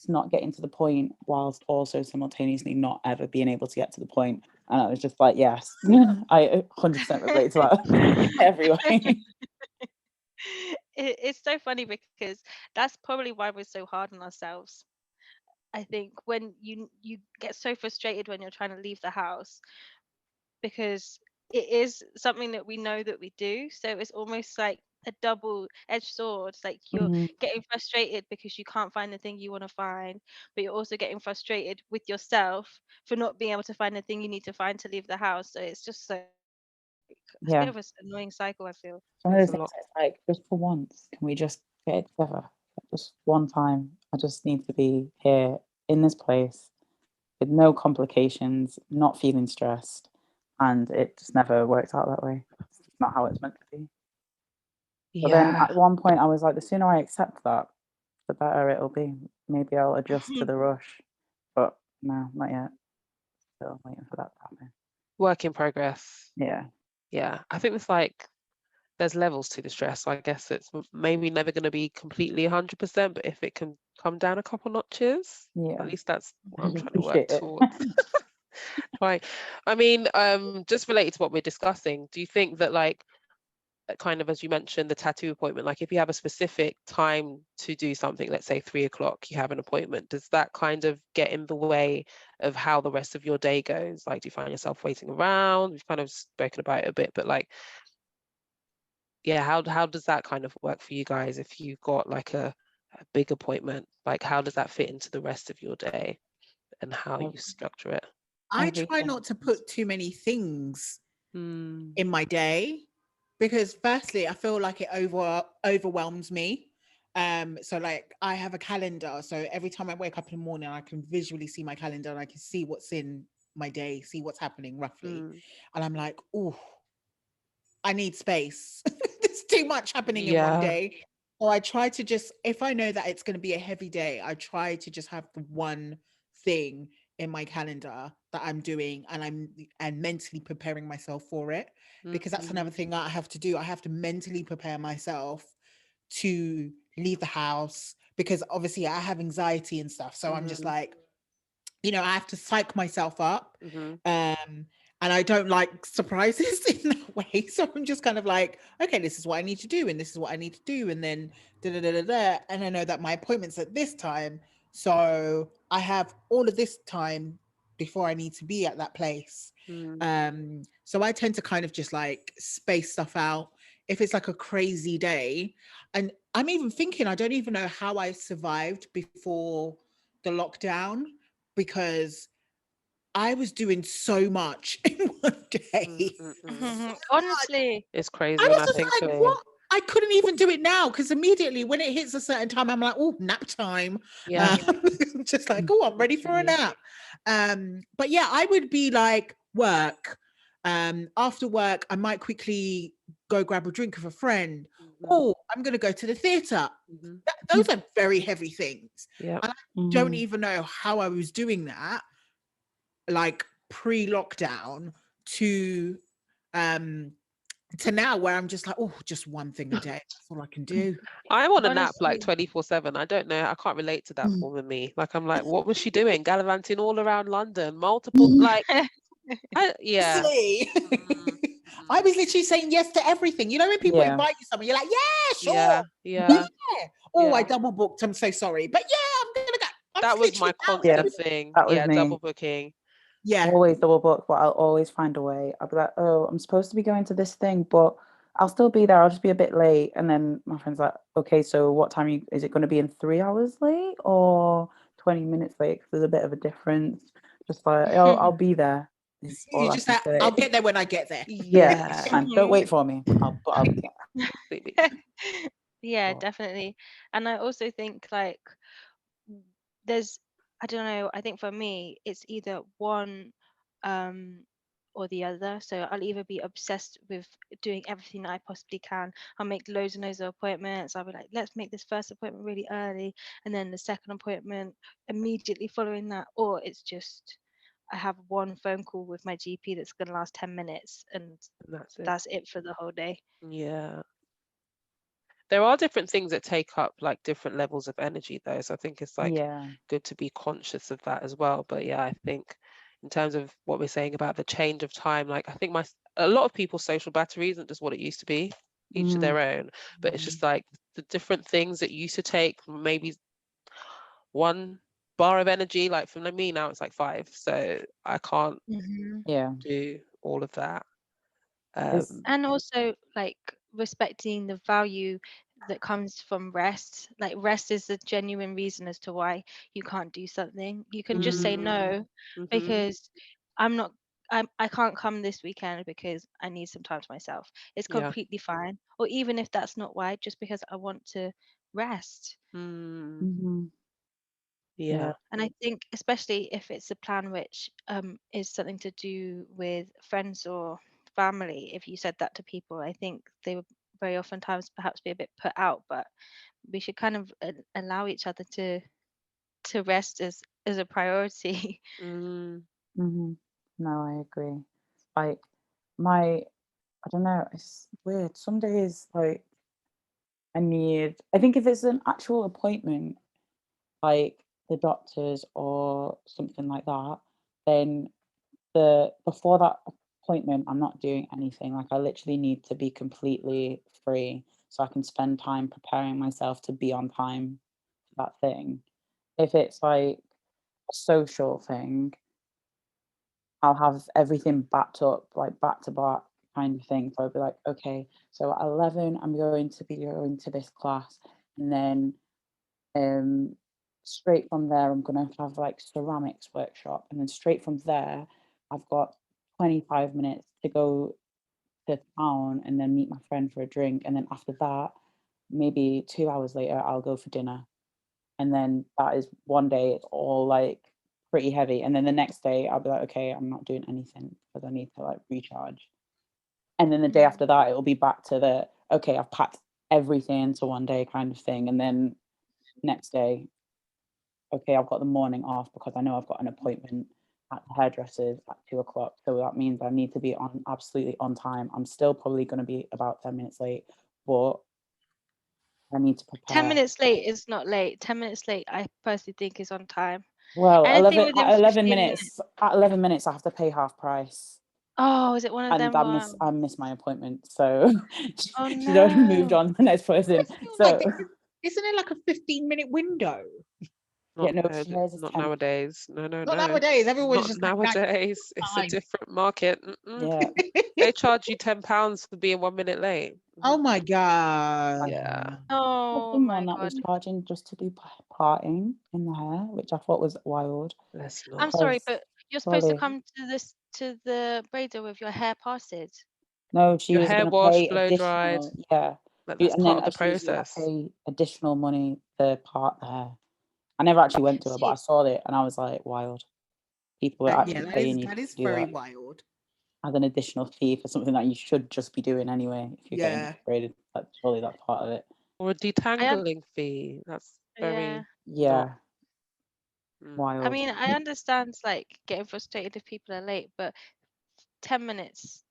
Speaker 4: not getting to the point, whilst also simultaneously not ever being able to get to the point. And I was just like, yes, I 100% relate to that every way.
Speaker 5: It's so funny because that's probably why we're so hard on ourselves. I think when you get so frustrated when you're trying to leave the house because it is something that we know that we do. So it's almost like a double-edged sword. Like you're
Speaker 4: Mhm.
Speaker 5: getting frustrated because you can't find the thing you want to find, but you're also getting frustrated with yourself for not being able to find the thing you need to find to leave the house. So it's just so it's a bit
Speaker 4: Yeah.
Speaker 5: of an annoying cycle, I feel.
Speaker 4: It's one of
Speaker 2: There's
Speaker 4: those
Speaker 2: a
Speaker 4: things
Speaker 2: lot.
Speaker 4: that's like, just for once, can we just get it together? Just one time. I just need to be here in this place with no complications, not feeling stressed. And it just never works out that way. It's just not how it's meant to be. But then
Speaker 2: Yeah.
Speaker 4: at one point I was like, the sooner I accept that, the better it'll be. Maybe I'll adjust to the rush. But no, not yet. Still waiting for that to happen.
Speaker 2: Work in progress.
Speaker 4: Yeah.
Speaker 2: Yeah. I think it's like there's levels to the stress. So I guess it's maybe never going to be completely 100%, but if it can come down a couple notches,
Speaker 4: Yeah.
Speaker 2: at least that's what
Speaker 4: I
Speaker 2: I'm trying to work
Speaker 4: appreciate it.
Speaker 2: towards. Right. I mean, just related to what we're discussing, do you think that like kind of, as you mentioned, the tattoo appointment, like if you have a specific time to do something, let's say 3 o'clock, you have an appointment, does that kind of get in the way of how the rest of your day goes? Like, do you find yourself waiting around? We've kind of spoken about it a bit, but like, yeah, how does that kind of work for you guys if you've got like a big appointment? Like, how does that fit into the rest of your day and how you structure it?
Speaker 3: I try
Speaker 4: Everything.
Speaker 3: not to put too many things
Speaker 2: Mm,
Speaker 3: in my day because firstly I feel like it overwhelms me. So like I have a calendar, so every time I wake up in the morning I can visually see my calendar and I can see what's in my day, see what's happening roughly, and I'm like, oh, I need space. There's too much happening in one
Speaker 2: yeah.
Speaker 3: day. So I try to just, if I know that it's going to be a heavy day, I try to just have the one thing in my calendar that I'm doing, and mentally preparing myself for it, because that's
Speaker 2: Mm,
Speaker 3: another thing that I have to do. I have to mentally prepare myself to leave the house, because obviously I have anxiety and stuff. So I'm just
Speaker 2: mhm,
Speaker 3: like, I have to psych myself up.
Speaker 2: mhm,
Speaker 3: And I don't like surprises in that way. So I'm just kind of like, okay, this is what I need to do, and this is what I need to do, and then da da da da da. And I know that my appointment's at this time, so I have all of this time before I need to be at that place.
Speaker 2: mm,
Speaker 3: So I tend to kind of just like space stuff out. If it's like a crazy day, and I'm even thinking, I don't even know how I survived before the lockdown, because I was doing so much in one
Speaker 2: mm,
Speaker 3: day.
Speaker 2: mm, mm.
Speaker 3: So much.
Speaker 5: Honestly,
Speaker 2: It's
Speaker 3: I
Speaker 2: crazy when
Speaker 3: was
Speaker 2: I
Speaker 3: just
Speaker 2: think
Speaker 3: like,
Speaker 2: of,
Speaker 3: what? I couldn't even do it now, because immediately when it hits a certain time, I'm like, oh, nap time.
Speaker 2: yeah,
Speaker 3: Just like, oh, I'm ready for a
Speaker 2: literally.
Speaker 3: nap. But yeah, I would be like, work. After work, I might quickly go grab a drink with a friend.
Speaker 2: Mhm,
Speaker 3: Oh, I'm going to go to the theatre.
Speaker 2: mhm,
Speaker 3: Those are very heavy things.
Speaker 2: yeah.
Speaker 3: And I don't
Speaker 4: Mhm.
Speaker 3: even know how I was doing that, like pre-lockdown, to um now, where I'm just like, oh, just one thing a day. That's all I can do.
Speaker 2: I want a nap like
Speaker 5: honestly.
Speaker 2: 24/7. I don't know. I can't relate to that
Speaker 3: Mm.
Speaker 2: woman me. Like, I'm like, what was she doing? Gallivanting all around London, multiple, like, yeah.
Speaker 3: Honestly,
Speaker 2: Mm,
Speaker 3: I
Speaker 2: mhm.
Speaker 3: was literally saying yes to everything. You know, when people
Speaker 4: Yeah.
Speaker 3: invite you somewhere, you're like, yeah, sure.
Speaker 2: Yeah, yeah,
Speaker 3: Yeah. Oh, I
Speaker 2: yeah.
Speaker 3: double booked. I'm so sorry. But yeah, I'm going to go. I'm
Speaker 2: That
Speaker 3: just
Speaker 2: was my
Speaker 3: literally out
Speaker 4: Yeah,
Speaker 2: constant thing.
Speaker 4: that was
Speaker 2: Yeah, double
Speaker 4: me.
Speaker 2: booking.
Speaker 3: Yeah.
Speaker 4: Always double book, but I'll always find a way. I'll be like, oh, I'm supposed to be going to this thing, but I'll still be there. I'll just be a bit late. And then my friend's like, okay, so what time is it going to be in 3 hours late or 20 minutes late? 'Cause there's a bit of a difference. Just like, oh, I'll be there. Is all
Speaker 3: You
Speaker 4: I
Speaker 3: just
Speaker 4: can
Speaker 3: like, I'll
Speaker 4: say.
Speaker 3: get there when I get there.
Speaker 4: Yeah,
Speaker 2: Yeah,
Speaker 4: fine. Don't wait for me. I'll be there.
Speaker 2: completely.
Speaker 5: Yeah,
Speaker 4: But,
Speaker 5: definitely. And I also think like there's, I don't know, I think for me it's either one um or the other. So I'll either be obsessed with doing everything that I possibly can. I'll make loads and loads of appointments. I'll be like, let's make this first appointment really early, and then the second appointment immediately following that. Or it's just I have one phone call with my GP that's going to last 10 minutes, and
Speaker 2: And that's it.
Speaker 5: that's it for the whole day.
Speaker 2: Yeah. There are different things that take up like different levels of energy though. So I think it's like
Speaker 4: yeah.
Speaker 2: good to be conscious of that as well. But yeah, I think in terms of what we're saying about the change of time, like I think a lot of people's social battery isn't just what it used to be, each to
Speaker 4: Mm,
Speaker 2: their own. But it's just like the different things that used to take maybe 1 bar of energy. Like for me now it's like 5. So I can't
Speaker 5: Hmm.
Speaker 4: yeah.
Speaker 2: do all of that.
Speaker 4: It's
Speaker 5: And also like respecting the value that comes from rest. Like rest is a genuine reason as to why you can't do something. You can just say
Speaker 2: Mm,
Speaker 5: no
Speaker 2: mm-hmm.
Speaker 5: because I'm not I can't come this weekend because I need some time to myself. It's
Speaker 2: Yeah.
Speaker 5: completely fine. Or even if that's not why, just because I want to rest.
Speaker 2: Mm,
Speaker 4: mhm, yeah.
Speaker 2: yeah.
Speaker 5: And I think especially if it's a plan which is something to do with friends or family, if you said that to people, I think they would very oftentimes perhaps be a bit put out, but we should kind of allow each other to rest as a priority.
Speaker 2: Mm,
Speaker 4: Mhm. No, I agree. Like my I don't know, it's weird. Some days like I think if it's an actual appointment, like the doctors or something like that, then the before that appointment, I'm not doing anything. Like I literally need to be completely free so I can spend time preparing myself to be on time for that thing. If it's like a social thing, I'll have everything backed up, like back to back kind of thing. So I'll be like, okay, so at 11, I'm going to be going to this class. And then straight from there, I'm going to have like ceramics workshop. And then straight from there, I've got 25 minutes to go to town and then meet my friend for a drink. And then after that, maybe 2 hours later, I'll go for dinner. And then that is one day, it's all like pretty heavy. And then the next day, I'll be like, okay, I'm not doing anything because I need to like recharge. And then the day after that, it'll be back to the, okay, I've packed everything into one day kind of thing. And then next day, okay, I've got the morning off because I know I've got an appointment at the hairdresser's at 2 o'clock. So that means I need to be on absolutely on time. I'm still probably going to be about 10 minutes late, but I need to
Speaker 5: 10
Speaker 4: prepare.
Speaker 5: minutes late is not late. 10 minutes late, I personally think, is on time.
Speaker 4: Well,
Speaker 5: Anything
Speaker 4: 11
Speaker 5: within
Speaker 4: at 11
Speaker 5: 15
Speaker 4: minutes. At 11 minutes, I have to pay half price,
Speaker 5: Oh, is it one of
Speaker 4: and
Speaker 5: them ones?
Speaker 4: I missed my appointment. So
Speaker 5: Oh
Speaker 4: she's already moved
Speaker 5: no.
Speaker 4: on to the next person.
Speaker 3: Like,
Speaker 4: So
Speaker 3: isn't it like a 15-minute window?
Speaker 4: yeah,
Speaker 2: Not,
Speaker 4: no,
Speaker 2: no,
Speaker 4: hers is
Speaker 2: not
Speaker 4: 10.
Speaker 2: nowadays. No, no,
Speaker 3: Not
Speaker 2: no.
Speaker 3: nowadays. Everyone's
Speaker 2: Not
Speaker 3: just like, "Nah,
Speaker 2: nowadays. It's a
Speaker 3: time."
Speaker 2: different market.
Speaker 4: Yeah,
Speaker 2: They charge you £10 for being 1 minute late.
Speaker 3: Oh my god.
Speaker 2: Yeah.
Speaker 4: I've
Speaker 5: Oh
Speaker 4: seen
Speaker 5: my
Speaker 4: one that was
Speaker 5: god.
Speaker 4: charging just to do parting in the hair, which I thought was wild.
Speaker 2: Let's
Speaker 5: I'm
Speaker 2: not.
Speaker 5: sorry,
Speaker 4: Because
Speaker 5: but you're supposed to
Speaker 4: surely,
Speaker 5: come to the braider with your hair parted.
Speaker 4: no, she
Speaker 2: Your
Speaker 4: was
Speaker 2: hair
Speaker 4: going to
Speaker 2: washed,
Speaker 4: pay
Speaker 2: blow dried.
Speaker 4: additional, yeah.
Speaker 2: Like that's
Speaker 4: And
Speaker 2: part
Speaker 4: then
Speaker 2: of the
Speaker 4: she was going to
Speaker 2: process.
Speaker 4: pay additional money to part the hair. I never actually went to her, but I
Speaker 5: See,
Speaker 4: saw it and I was like, wild. People were
Speaker 3: Yeah,
Speaker 4: actually paying you
Speaker 3: that
Speaker 4: to
Speaker 3: is
Speaker 4: do
Speaker 3: very
Speaker 4: that
Speaker 3: wild.
Speaker 4: as an additional fee for something that you should just be doing anyway if you're getting
Speaker 3: Yeah.
Speaker 4: upgraded. Like, surely that's part of it.
Speaker 2: Or a
Speaker 5: I am,
Speaker 2: detangling fee. That's
Speaker 5: yeah.
Speaker 2: very not.
Speaker 4: Yeah,
Speaker 2: Mm.
Speaker 5: I
Speaker 4: wild.
Speaker 5: mean, I understand like getting frustrated if people are late, but 10 minutes.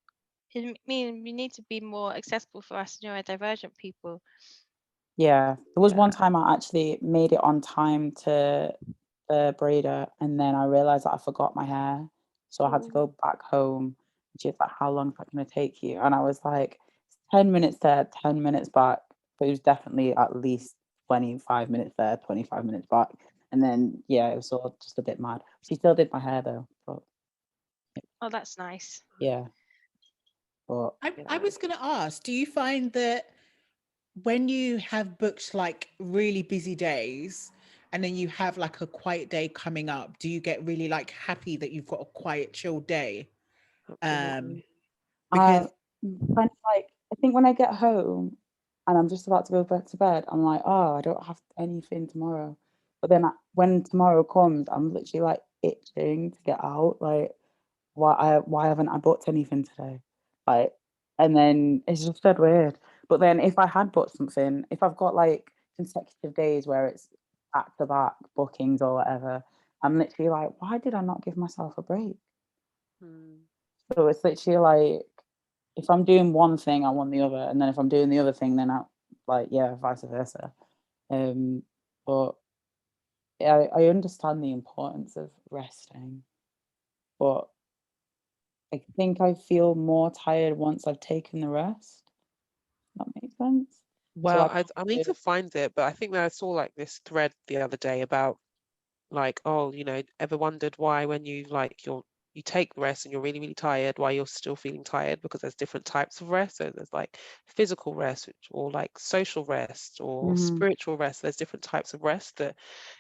Speaker 5: I mean, we need to be more accessible for us neurodivergent people.
Speaker 4: Yeah, there was one
Speaker 2: Yeah.
Speaker 4: time I actually made it on time to the braider, and then I realized that I forgot my hair, so I had to
Speaker 5: Ooh.
Speaker 4: go back home. She's like, "How long is that going to take you?" And I was like, "10 minutes there, 10 minutes back." But it was definitely at least 25 minutes there, 25 minutes back. And then yeah, it was all just a bit mad. She still did my hair though, but
Speaker 5: Oh, that's nice.
Speaker 4: yeah, but
Speaker 3: I
Speaker 2: Yeah.
Speaker 3: was going to ask, do you find that when you have booked like really busy days and then you have like a quiet day coming up, do you get really like happy that you've got a quiet, chill day?
Speaker 2: Absolutely.
Speaker 3: Because
Speaker 4: kind of like I think when I get home and I'm just about to go back to bed, I'm like, oh, I don't have anything tomorrow. But then when tomorrow comes, I'm literally like itching to get out. Like, why haven't I booked anything today? Like, and then it's just dead weird. But then if I had booked something, if I've got like consecutive days where it's back to back bookings or whatever, I'm literally like, why did I not give myself a break?
Speaker 2: Mm.
Speaker 4: So it's literally like if I'm doing one thing, I want the other, and then if I'm doing the other thing, then I like yeah, vice versa. But I understand the importance of resting, but I think I feel more tired once I've taken the rest. That makes sense. So
Speaker 2: Well,
Speaker 4: I
Speaker 2: I need to find it, but I think that I saw like this thread the other day about like, oh, ever wondered why when you take rest and you're really, really tired, why you're still feeling tired? Because there's different types of rest. So there's like physical rest, or like social rest, or spiritual rest. There's different types of rest that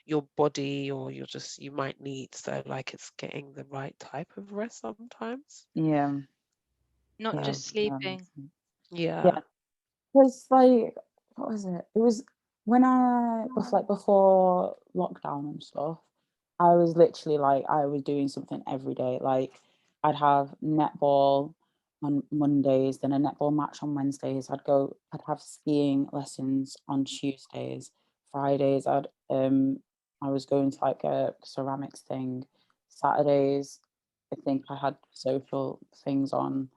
Speaker 2: your body or you might need. So like it's getting the right type of rest sometimes.
Speaker 4: yeah,
Speaker 5: Not
Speaker 4: yeah,
Speaker 5: just sleeping.
Speaker 4: yeah.
Speaker 2: Yeah.
Speaker 4: Was like, what was it? It was when before lockdown and stuff. I was literally like, I was doing something every day. Like, I'd have netball on Mondays, then a netball match on Wednesdays. I'd have skiing lessons on Tuesdays. Fridays, I was going to like a ceramics thing. Saturdays, I think I had social things on.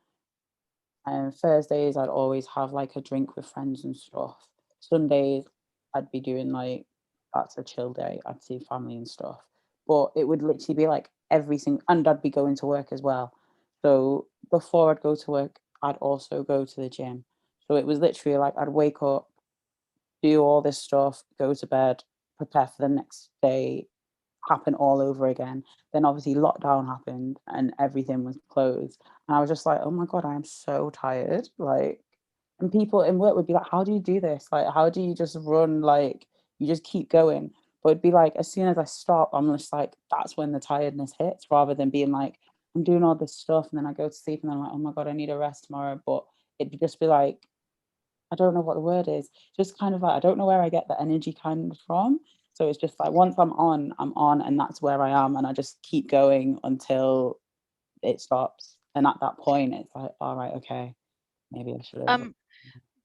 Speaker 4: Thursdays, I'd always have like a drink with friends and stuff. Sundays, I'd be doing like that's a chill day. I'd see family and stuff. But it would literally be like every single, and I'd be going to work as well. So before I'd go to work, I'd also go to the gym. So it was literally like I'd wake up, do all this stuff, go to bed, prepare for the next day, happen all over again. Then obviously lockdown happened and everything was closed. And I was just like, oh my God, I am so tired. Like, and people in work would be like, how do you do this? Like, how do you just run? Like, you just keep going. But it'd be like, as soon as I stop, I'm just like, that's when the tiredness hits, rather than being like, I'm doing all this stuff and then I go to sleep and then I'm like, oh my God, I need a rest tomorrow. But it'd just be like, I don't know what the word is. Just kind of like, I don't know where I get the energy kind of from. So it's just like once I'm on, and that's where I am, and I just keep going until it stops. And at that point, it's like, all right, okay, maybe I should have.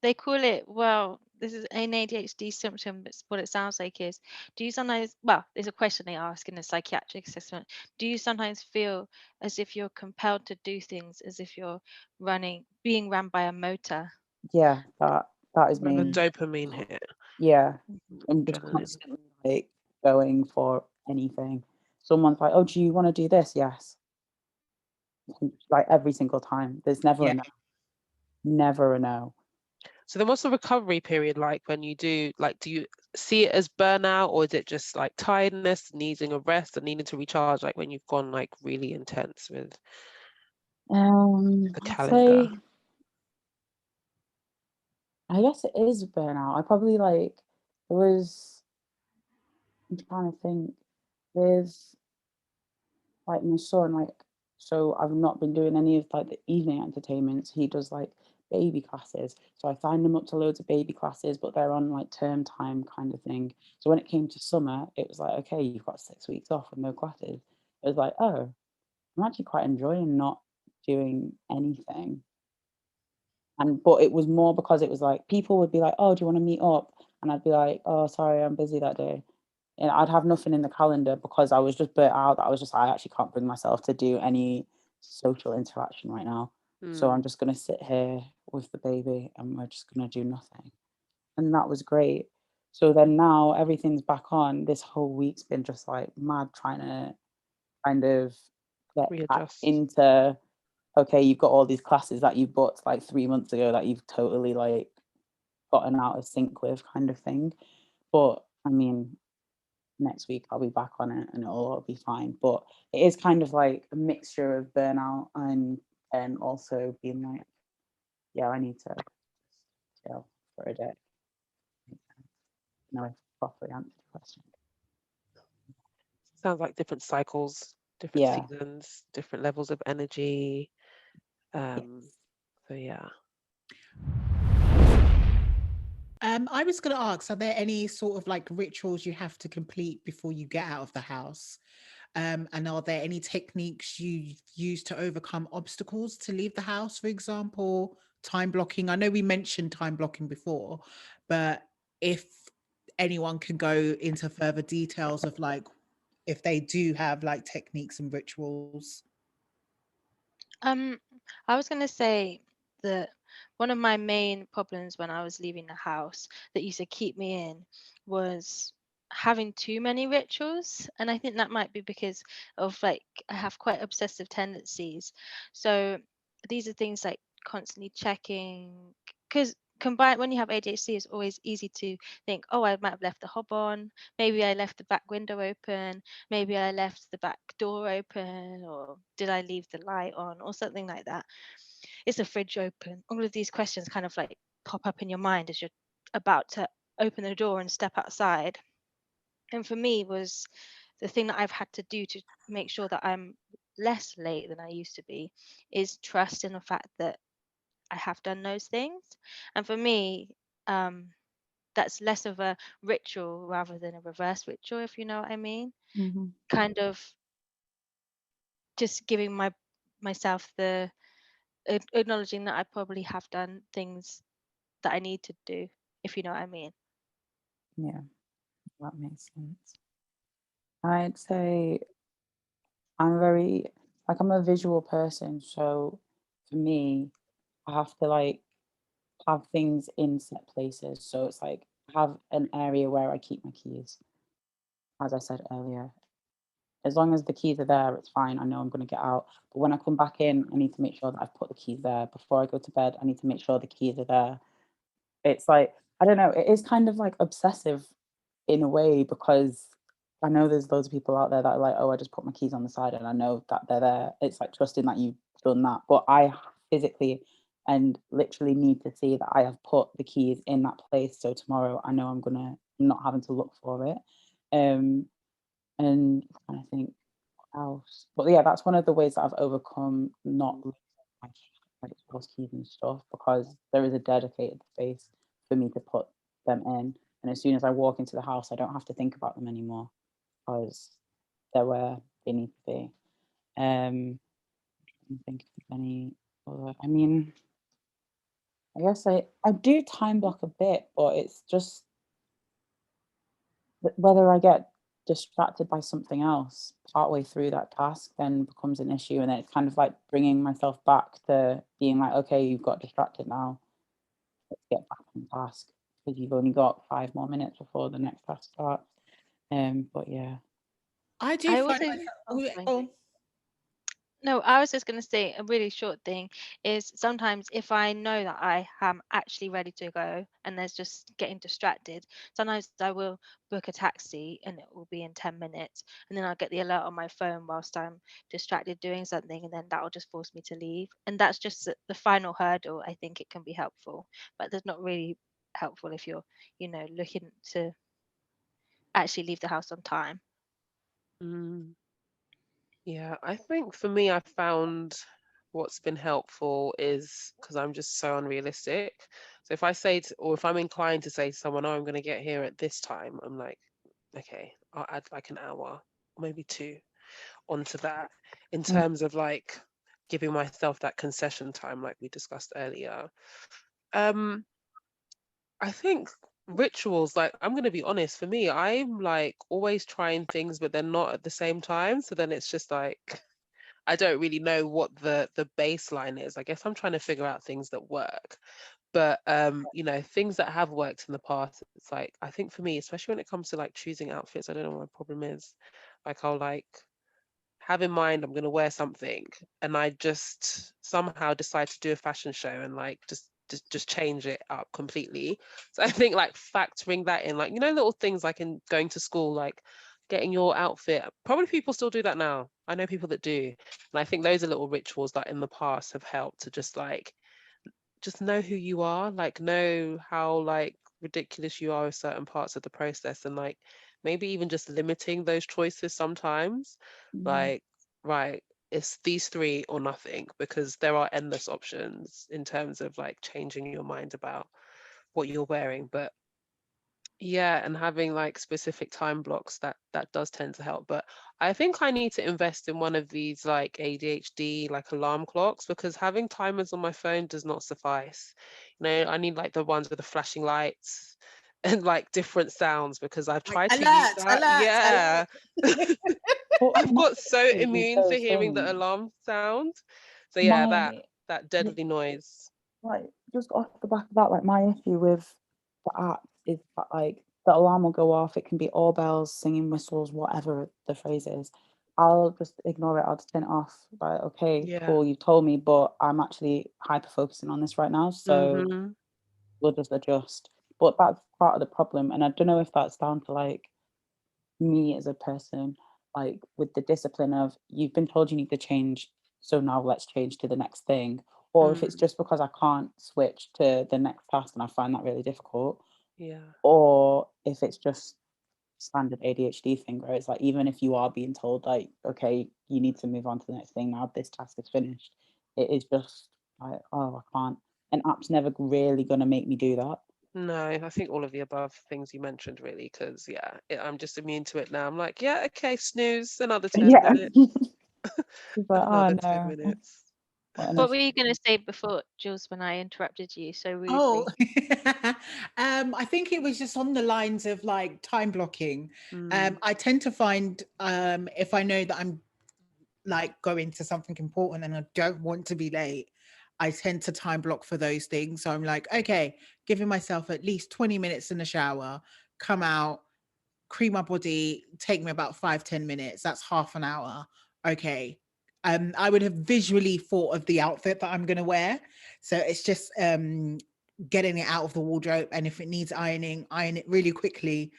Speaker 5: They call it, well, this is an ADHD symptom, but what it sounds like is, do you sometimes, well, there's a question they ask in a psychiatric assessment. Do you sometimes feel as if you're compelled to do things as if you're being run by a motor?
Speaker 4: Yeah, that is
Speaker 2: And the
Speaker 4: me.
Speaker 2: dopamine hit,
Speaker 4: Yeah,
Speaker 5: Mhm.
Speaker 4: I'm just
Speaker 2: adrenaline.
Speaker 4: constantly like going for anything. Someone's like, oh, do you want to do this? Yes. Like every single time. There's never a
Speaker 3: Yeah.
Speaker 4: no. Never a no.
Speaker 2: So then what's the recovery period like when you do, like, do you see it as burnout, or is it just like tiredness, needing a rest and needing to recharge, like when you've gone like really intense with the
Speaker 4: I'd
Speaker 2: calendar?
Speaker 4: say, I guess it is burnout. I probably like, it was, I'm trying to think, there's like my son, like, so I've not been doing any of like the evening entertainments. He does like baby classes. So I signed him up to loads of baby classes, but they're on like term time kind of thing. So when it came to summer, it was like, okay, you've got 6 weeks off with no classes. It was like, oh, I'm actually quite enjoying not doing anything. And but it was more because it was like people would be like, oh, do you want to meet up? And I'd be like, oh, sorry, I'm busy that day. And I'd have nothing in the calendar because I was just burnt out. That I was just, I actually can't bring myself to do any social interaction right now. So I'm
Speaker 2: Mm,
Speaker 4: just gonna sit here with the baby and we're just gonna do nothing. And that was great. So then now everything's back on. This whole week's been just like mad trying to kind of get back
Speaker 2: readjust.
Speaker 4: into, okay, you've got all these classes that you booked like 3 months ago that you've totally like gotten out of sync with kind of thing. But I mean, next week I'll be back on it and it'll all be fine. But it is kind of like a mixture of burnout and also being like, yeah, I need to chill for a day. No, I properly answered the question.
Speaker 2: Sounds like different cycles, different
Speaker 4: Yeah.
Speaker 2: seasons, different levels of energy.
Speaker 4: Yes.
Speaker 2: So yeah.
Speaker 3: I was going to ask, are there any sort of like rituals you have to complete before you get out of the house? And are there any techniques you use to overcome obstacles to leave the house, for example, time blocking? I know we mentioned time blocking before, but if anyone can go into further details of like if they do have like techniques and rituals.
Speaker 5: Um, I was going to say that one of my main problems when I was leaving the house that used to keep me in was having too many rituals. And I think that might be because of like, I have quite obsessive tendencies. So these are things like constantly checking, because combined when you have ADHD, it's always easy to think, oh, I might have left the hob on, maybe I left the back window open, maybe I left the back door open, or did I leave the light on, or something like that. Is the fridge open? All of these questions kind of like pop up in your mind as you're about to open the door and step outside. And for me, was the thing that I've had to do to make sure that I'm less late than I used to be is trust in the fact that I have done those things. And for me, um, that's less of a ritual rather than a reverse ritual, if you know what I mean.
Speaker 4: Mhm.
Speaker 5: Kind of just giving myself the acknowledging that I probably have done things that I need to do, if you know what I mean.
Speaker 4: Yeah, that makes sense. I'd say I'm very like I'm a visual person, so for me, I have to like have things in set places. So it's like have an area where I keep my keys, as I said earlier. As long as the keys are there, it's fine. I know I'm going to get out. But when I come back in, I need to make sure that I've put the keys there. Before I go to bed, I need to make sure the keys are there. It's like, I don't know, it is kind of like obsessive in a way, because I know there's loads of people out there that are like, oh, I just put my keys on the side and I know that they're there. It's like trusting that you've done that. But I physically and literally need to see that I have put the keys in that place. So tomorrow I know I'm not having to look for it. And I think what else. But yeah, that's one of the ways that I've overcome not losing my keys, like house keys and stuff, because there is a dedicated space for me to put them in. And as soon as I walk into the house, I don't have to think about them anymore, because they're where they need to be. I think of any other. I mean, I guess I do time block a bit, but it's just whether I get distracted by something else partway through that task then becomes an issue, and then it's kind of like bringing myself back to being like, okay, you've got distracted now, let's get back on task, because you've only got 5 more minutes before the next task starts. But yeah.
Speaker 3: I do
Speaker 5: I
Speaker 3: find
Speaker 5: also,
Speaker 3: myself.
Speaker 5: oh, sorry.
Speaker 3: Oh,
Speaker 5: No, I was just going to say a really short thing is sometimes if I know that I am actually ready to go and there's just getting distracted, sometimes I will book a taxi and it will be in 10 minutes. And then I'll get the alert on my phone whilst I'm distracted doing something. And then that will just force me to leave. And that's just the final hurdle. I think it can be helpful, but that's not really helpful if you're, looking to actually leave the house on time.
Speaker 2: Mm. Yeah, I think for me, I found what's been helpful is because I'm just so unrealistic. So if I say or if I'm inclined to say to someone, "Oh, I'm going to get here at this time," I'm like, "Okay, I'll add like an hour, maybe two, onto that." In
Speaker 4: Mm.
Speaker 2: terms of like giving myself that concession time, like we discussed earlier. Um, I think rituals, like I'm going to be honest, for me, I'm like always trying things, but they're not at the same time. So then it's just like I don't really know what the baseline is. I guess I'm trying to figure out things that work. But things that have worked in the past, it's like I think for me, especially when it comes to like choosing outfits, I don't know what my problem is. Like I'll like have in mind I'm gonna wear something and I just somehow decide to do a fashion show and like just change it up completely. So I think like factoring that in, like little things like in going to school, like getting your outfit. Probably people still do that now. I know people that do. And I think those are little rituals that in the past have helped to just know who you are, like know how like ridiculous you are with certain parts of the process, and like maybe even just limiting those choices sometimes. Like, right, it's these three or nothing, because there are endless options in terms of like changing your mind about what you're wearing. But yeah, and having like specific time blocks, that does tend to help. But I think I need to invest in one of these like ADHD like alarm clocks, because having timers on my phone does not suffice. I need like the ones with the flashing lights and like different sounds, because I've
Speaker 3: like
Speaker 2: tried to use
Speaker 3: alert,
Speaker 2: that.
Speaker 3: alert,
Speaker 2: Yeah.
Speaker 3: alert.
Speaker 4: But
Speaker 2: I've got so
Speaker 4: my nephew with
Speaker 2: immune to
Speaker 4: those
Speaker 2: hearing the
Speaker 4: things,
Speaker 2: alarm sound. So yeah, that
Speaker 4: my
Speaker 2: that deadly noise.
Speaker 4: like just off the back of that, like my issue with the app is that like the alarm will go off. It can be all bells, singing whistles, whatever the phrase is. I'll just ignore it. I'll just turn it off. Like, okay,
Speaker 2: Yeah.
Speaker 4: cool, you've told me, but I'm actually hyper focusing on this right now, so
Speaker 2: Mm-hmm.
Speaker 4: we'll just adjust. But that's part of the problem, and I don't know if that's down to like me as a person, like with the discipline of you've been told you need to change, so now let's change to the next thing, or if it's
Speaker 2: Mm.
Speaker 4: just because I can't switch to the next task and I find that really difficult,
Speaker 2: Yeah.
Speaker 4: or if it's just standard ADHD thing where it's like even if you are being told like, okay, you need to move on to the next thing now, this task is finished, it is just like, oh, I can't. An app's never really gonna make me do that.
Speaker 2: No, I think all of the above things you mentioned really, because yeah, I'm just immune to it now. I'm like, yeah, okay, snooze, another 10
Speaker 4: Yeah.
Speaker 2: minutes,
Speaker 4: It's like, oh
Speaker 2: another 10
Speaker 4: no,
Speaker 2: minutes.
Speaker 4: what an
Speaker 5: What were
Speaker 4: issue.
Speaker 5: you going to say before, Jules, when I interrupted you so
Speaker 3: Oh,
Speaker 5: rudely?
Speaker 3: I think it was just on the lines of like time blocking.
Speaker 2: Mm,
Speaker 3: I tend to find if I know that I'm like going to something important and I don't want to be late, I tend to time block for those things. So I'm like, okay, giving myself at least 20 minutes in the shower, come out, cream my body, take me about 5-10 minutes. That's half an hour. Okay. I would have visually thought of the outfit that I'm going to wear. So it's just getting it out of the wardrobe. And if it needs ironing, iron it really quickly.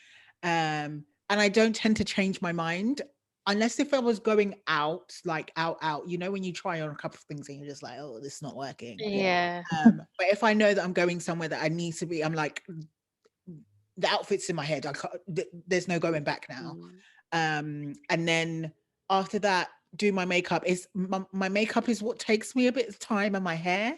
Speaker 3: And I don't tend to change my mind unless if I was going out, like out, you know, when you try on a couple of things and you're just like, oh, this is not working.
Speaker 5: Yeah.
Speaker 3: But if I know that I'm going somewhere that I need to be, I'm like, the outfit's in my head. I can't, there's no going back now. And then after that, do my makeup. Is my makeup is what takes me a bit of time, and my hair.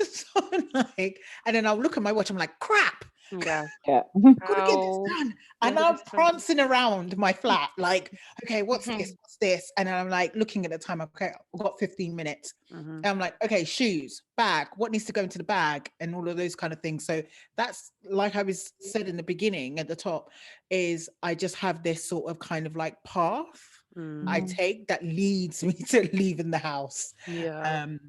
Speaker 3: So like, and then I'll look at my watch. I'm like, crap.
Speaker 2: Yeah.
Speaker 4: Yeah.
Speaker 3: Gotta get this done. And I'm prancing around my flat, like, okay, what's this? What's this? And then I'm like looking at the time, okay, I've got 15 minutes. And I'm like, okay, shoes, bag, what needs to go into the bag, and all of those kind of things. So that's, like I was said in the beginning at the top, is I just have this sort of kind of like path I take that leads me to leaving the house.
Speaker 2: Yeah.
Speaker 3: And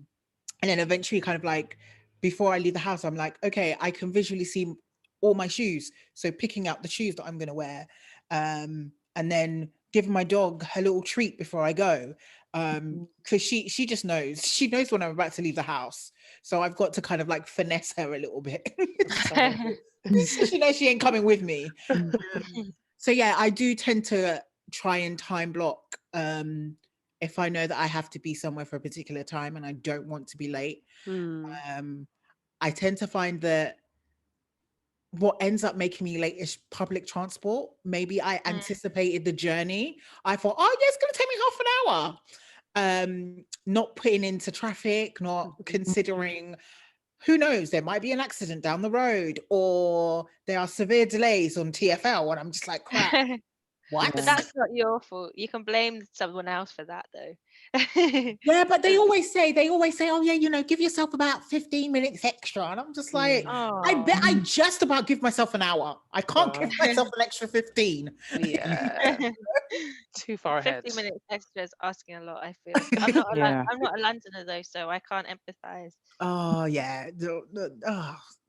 Speaker 3: then eventually kind of like, before I leave the house, I'm like, okay, I can visually see all my shoes. So picking out the shoes that I'm going to wear, and then giving my dog her little treat before I go. Because she just knows. She knows when I'm about to leave the house. So I've got to kind of like finesse her a little bit. So she knows she ain't coming with me. So yeah, I do tend to try and time block if I know that I have to be somewhere for a particular time and I don't want to be late. I tend to find that what ends up making me late is public transport. Maybe I anticipated the journey. I thought, oh yeah, it's going to take me half an hour. Not putting into traffic, not considering, who knows, there might be an accident down the road, or there are severe delays on TfL, and I'm just like, crap. What?
Speaker 5: But that's not your fault. You can blame someone else for that, though.
Speaker 3: Yeah, but they always say, oh yeah, you know, give yourself about 15 minutes extra. And I'm just like, I bet I just about give myself an hour. I can't give myself an extra 15.
Speaker 2: Yeah. Too far ahead.
Speaker 5: 15 minutes extra is asking a lot, I feel. I'm not I'm not a Londoner though, so I can't empathize.
Speaker 3: Oh yeah.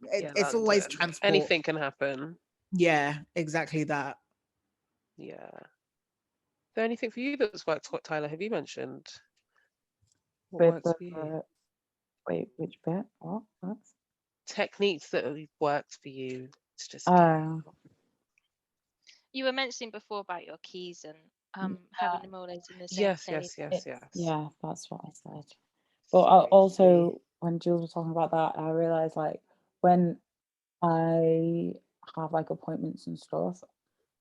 Speaker 3: It's always transport.
Speaker 2: Anything can happen.
Speaker 3: Yeah, exactly that.
Speaker 2: Yeah. Is there anything for you that's worked? What, Tyler, have you mentioned? What works for you?
Speaker 4: Wait, which bit? What?
Speaker 2: Techniques that have worked for you. It's just
Speaker 5: You were mentioning before about your keys and having them always in the same place.
Speaker 2: Yes.
Speaker 4: Yeah, that's what I said. But also, when Jules was talking about that, I realized like when I have like appointments and stuff,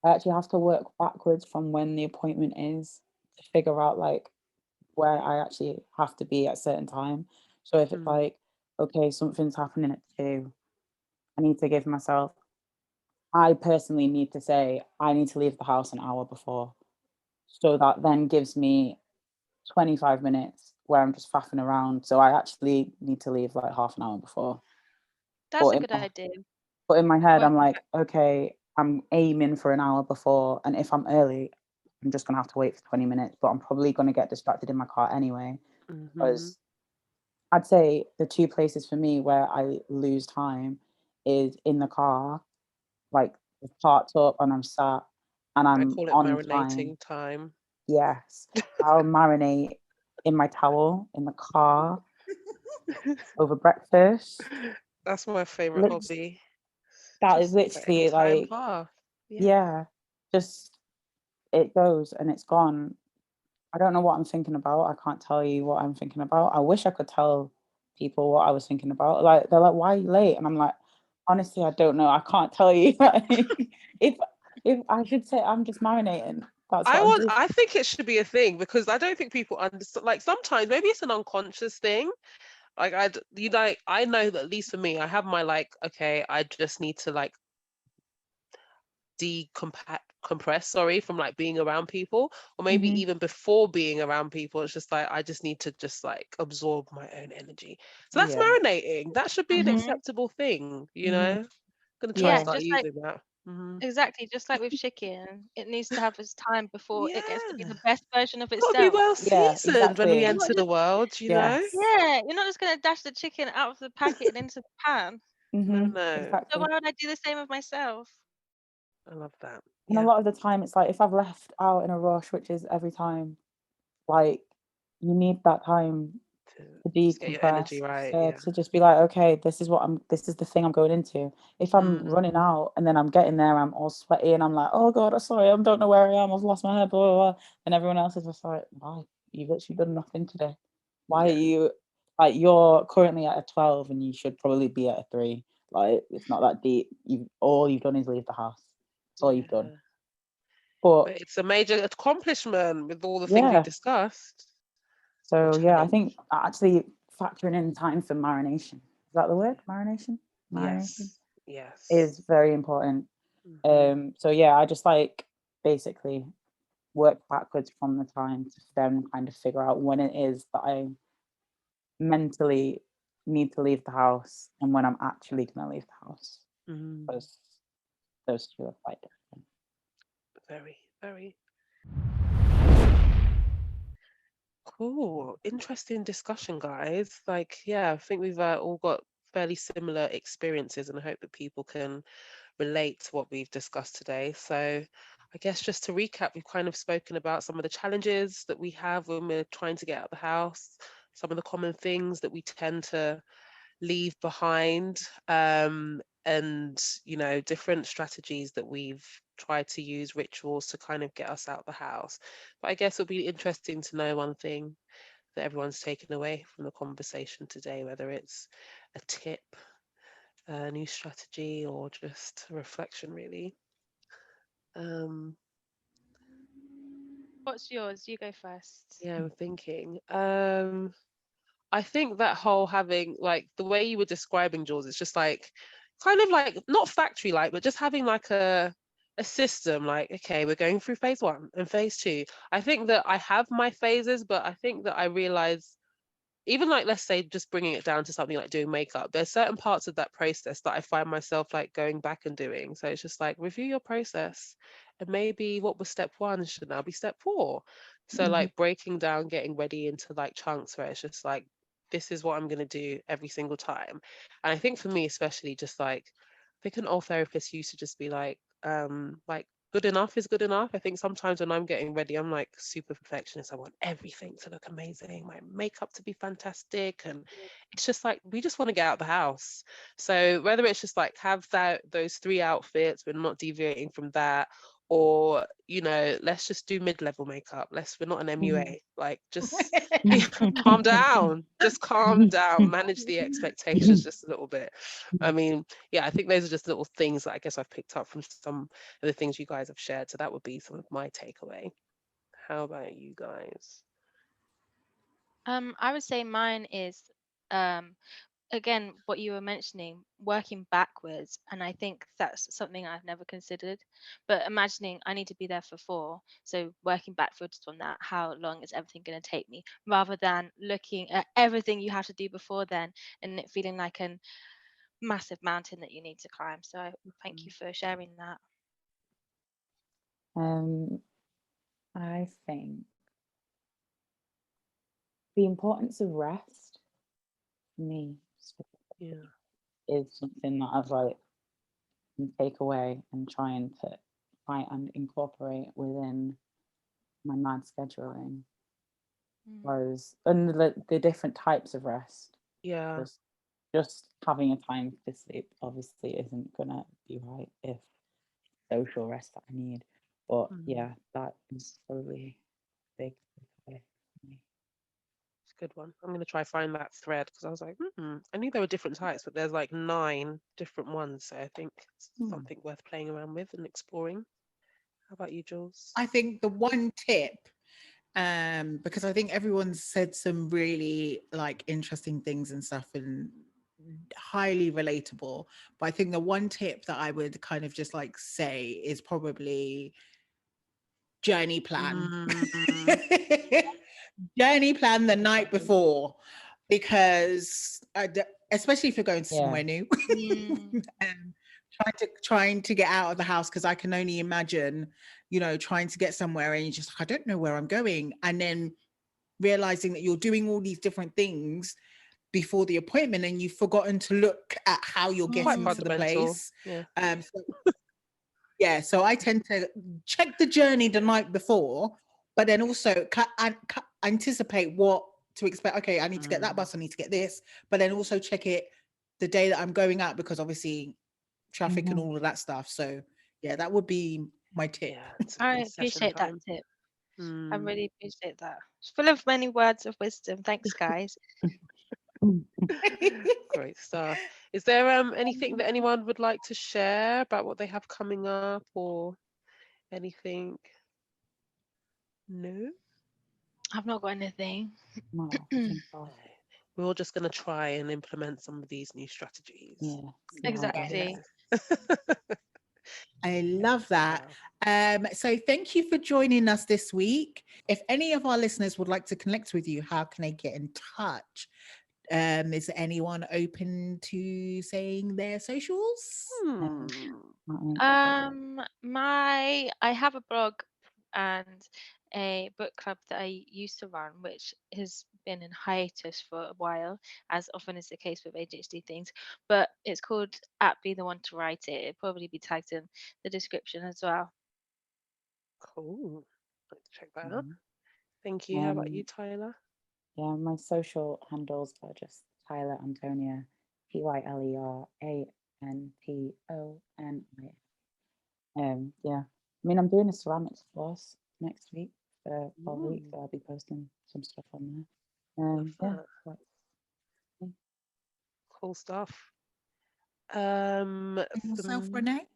Speaker 4: I actually have to work backwards from when the appointment is to figure out like where I actually have to be at a certain time. So if it's like, okay, something's happening at 2, I need to give myself, I personally need to say, I need to leave the house an hour before. So that then gives me 25 minutes where I'm just faffing around. So I actually need to leave like half an hour before.
Speaker 5: That's a good idea.
Speaker 4: But in my head, I'm like, okay, I'm aiming for an hour before. And if I'm early, I'm just going to have to wait for 20 minutes. But I'm probably going to get distracted in my car anyway. Because I'd say the 2 places for me where I lose time is in the car, like it's parked up and I'm sat and I'm
Speaker 2: I call it
Speaker 4: on
Speaker 2: marinating time.
Speaker 4: Yes. I'll marinate in my towel in the car over breakfast.
Speaker 2: That's my favorite hobby.
Speaker 4: That is literally like, just it goes and it's gone. I don't know what I'm thinking about. I can't tell you what I'm thinking about. I wish I could tell people what I was thinking about. Like, they're like, why are you late? And I'm like, honestly, I don't know. I can't tell you. if I should say I'm just marinating.
Speaker 2: I think it should be a thing, because I don't think people understand. Like, sometimes maybe it's an unconscious thing. Like I know that, at least for me, I have my like, okay, I just need to like compress from like being around people, or maybe even before being around people, it's just like I just need to just like absorb my own energy. So that's marinating. That should be an acceptable thing, you know. I'm gonna try and start using that.
Speaker 5: Exactly, just like with chicken, it needs to have its time before it gets to be the best version of
Speaker 2: It's got to be
Speaker 5: itself.
Speaker 2: well seasoned when we enter the world, you know.
Speaker 5: Yeah, you're not just gonna dash the chicken out of the packet and into the pan.
Speaker 2: No.
Speaker 4: Exactly.
Speaker 5: So why would I do the same with myself?
Speaker 2: I love that.
Speaker 4: And a lot of the time it's like, if I've left out in a rush, which is every time, like, you need that time to
Speaker 2: just get your energy
Speaker 4: decompress,
Speaker 2: right.
Speaker 4: to just be like, okay, this is the thing I'm going into. If I'm
Speaker 2: Mm.
Speaker 4: running out and then I'm getting there, I'm all sweaty and I'm like, oh God, I'm sorry, I don't know where I am, I've lost my head, blah, blah, blah. And everyone else is just like, why? You've literally done nothing today. Why are you, like, you're currently at a 12 and you should probably be at a 3. Like, it's not that deep. All you've done is leave the house. That's all you've done. But
Speaker 2: But it's a major accomplishment with all the things we
Speaker 4: yeah,
Speaker 2: discussed.
Speaker 4: so
Speaker 2: Or
Speaker 4: yeah, I
Speaker 2: challenge.
Speaker 4: think actually factoring in time for marination, is that the word? Marination
Speaker 2: Yes.
Speaker 4: is very important.
Speaker 2: Mhm.
Speaker 4: So yeah, I just like basically work backwards from the time to then kind of figure out when it is that I mentally need to leave the house and when I'm actually going to leave the house,
Speaker 2: Mm.
Speaker 4: because those two are quite different.
Speaker 2: Very, very cool. Interesting discussion, guys. Like, yeah, I think we've all got fairly similar experiences, and I hope that people can relate to what we've discussed today. So I guess just to recap, we've kind of spoken about some of the challenges that we have when we're trying to get out of the house, some of the common things that we tend to leave behind, and different strategies that we've tried to use, rituals to kind of get us out of the house. But I guess it'll be interesting to know one thing that everyone's taken away from the conversation today, whether it's a tip, a new strategy, or just a reflection, really.
Speaker 5: What's yours? You go first.
Speaker 2: Yeah, I'm thinking. I think that whole having, like, the way you were describing, Jules, it's just like kind of like not factory like, but just having like a system, like, okay, we're going through phase 1 and phase 2. I think that I have my phases, but I think that I realize, even like, let's say, just bringing it down to something like doing makeup, there's certain parts of that process that I find myself like going back and doing. So it's just like, review your process, and maybe what was step 1 should now be step 4. So like breaking down, getting ready into like chunks where it's just like, this is what I'm going to do every single time. And I think for me especially, just like, I think an old therapist used to just be like good enough is good enough. I think sometimes when I'm getting ready, I'm like super perfectionist. I want everything to look amazing, my makeup to be fantastic. And it's just like, we just want to get out of the house. So whether it's just like have those 3 outfits, we're not deviating from that, or let's just do mid-level makeup. We're not an MUA. Like, just calm down. Just calm down. Manage the expectations just a little bit. I mean, yeah, I think those are just little things that I guess I've picked up from some of the things you guys have shared. So that would be some of my takeaway. How about you guys?
Speaker 5: I would say mine is um again what you were mentioning, working backwards, and I think that's something I've never considered. But imagining I need to be there for 4, so working backwards from that, how long is everything going to take me, rather than looking at everything you have to do before then and it feeling like a massive mountain that you need to climb. So thank you for sharing that.
Speaker 4: I think the importance of rest for me
Speaker 2: Yeah.
Speaker 4: is something that I've like can take away and try and incorporate within my mad scheduling. And the different types of rest.
Speaker 2: Yeah.
Speaker 4: Just having a time to sleep obviously isn't gonna be right if social rest that I need. But yeah, that is probably big takeaway for me.
Speaker 2: It's a good one. I'm going to try find that thread, because I was like, I knew there were different types, but there's like 9 different ones. So I think it's something worth playing around with and exploring. How about you, Jules?
Speaker 3: I think the one tip, because I think everyone's said some really like interesting things and stuff and highly relatable. But I think the one tip that I would kind of just like say is probably journey plan. Journey plan the night before, because especially if you're going to somewhere new, trying to get out of the house, because I can only imagine, trying to get somewhere and you just, I don't know where I'm going, and then realizing that you're doing all these different things before the appointment and you've forgotten to look at how you're
Speaker 2: Quite
Speaker 3: getting to the
Speaker 2: fundamental.
Speaker 3: place.
Speaker 2: Yeah.
Speaker 3: Yeah, so I tend to check the journey the night before, but then also anticipate what to expect. Okay, I need to get that bus, I need to get this, but then also check it the day that I'm going out, because obviously traffic and all of that stuff. So yeah, that would be my tip.
Speaker 2: Yeah,
Speaker 5: I
Speaker 2: session
Speaker 5: appreciate that
Speaker 2: time.
Speaker 5: tip. I
Speaker 2: Mm.
Speaker 5: really appreciate that. It's full of many words of wisdom. Thanks, guys.
Speaker 2: Great stuff. Is there anything that anyone would like to share about what they have coming up or anything? No?
Speaker 5: I've not got anything.
Speaker 4: No, I think so.
Speaker 2: We're all just going to try and implement some of these new strategies.
Speaker 4: Yeah. see how it goes.
Speaker 5: Exactly.
Speaker 3: I love that.
Speaker 2: Wow.
Speaker 3: So thank you for joining us this week. If any of our listeners would like to connect with you, how can they get in touch? Is anyone open to saying their socials?
Speaker 5: I have a blog and a book club that I used to run, which has been in hiatus for a while, as often is the case with ADHD things. But it's called Be the One to Write It. It'll probably be tagged in the description as well.
Speaker 2: Cool. Let's check that out. Thank you. How about you, Tyler?
Speaker 4: Yeah, my social handles are just Tyler Antonia, PYLERANTONIA. Yeah, I mean, I'm doing a ceramics course next week for 4 weeks, so I'll be posting some stuff on there. Yeah,
Speaker 2: cool stuff.
Speaker 3: Yourself, Renee?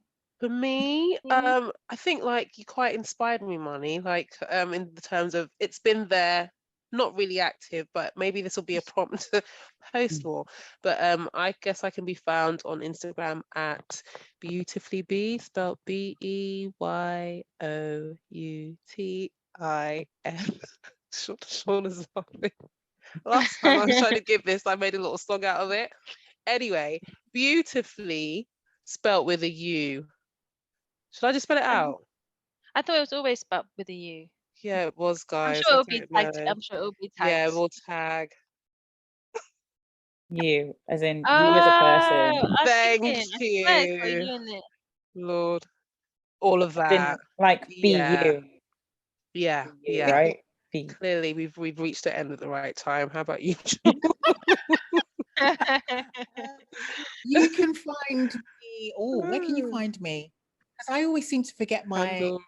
Speaker 2: For me,
Speaker 5: Mhm.
Speaker 2: I think like you quite inspired me, Marnie, like in the terms of it's been there, not really active, but maybe this will be a prompt to post more. But I guess I can be found on Instagram at beautifullyb, spelled BEYOUTIF. Sean is laughing. Last time I was trying to give this, I made a little song out of it. Anyway, beautifully spelt with a U. Should I just spell it out?
Speaker 5: I thought it was always spelled with a U.
Speaker 2: Yeah, it was,
Speaker 5: I'm
Speaker 2: guys.
Speaker 5: sure
Speaker 2: I
Speaker 5: it'll be
Speaker 2: don't
Speaker 5: tagged.
Speaker 2: know.
Speaker 5: I'm sure it'll be tagged.
Speaker 2: Yeah, we'll tag.
Speaker 4: you, as in you as a person.
Speaker 5: I was
Speaker 2: Thank
Speaker 5: thinking, I swear it's got a
Speaker 2: you,
Speaker 5: U in it.
Speaker 2: Lord. All of
Speaker 4: As in,
Speaker 2: that.
Speaker 4: like, be
Speaker 2: Yeah.
Speaker 4: you.
Speaker 2: Yeah,
Speaker 4: Be you,
Speaker 2: yeah.
Speaker 4: right? Be.
Speaker 2: Clearly, we've reached the end at the right time. How about you?
Speaker 3: You can find me. Oh, where can you find me? Because I always seem to forget my
Speaker 2: Handle.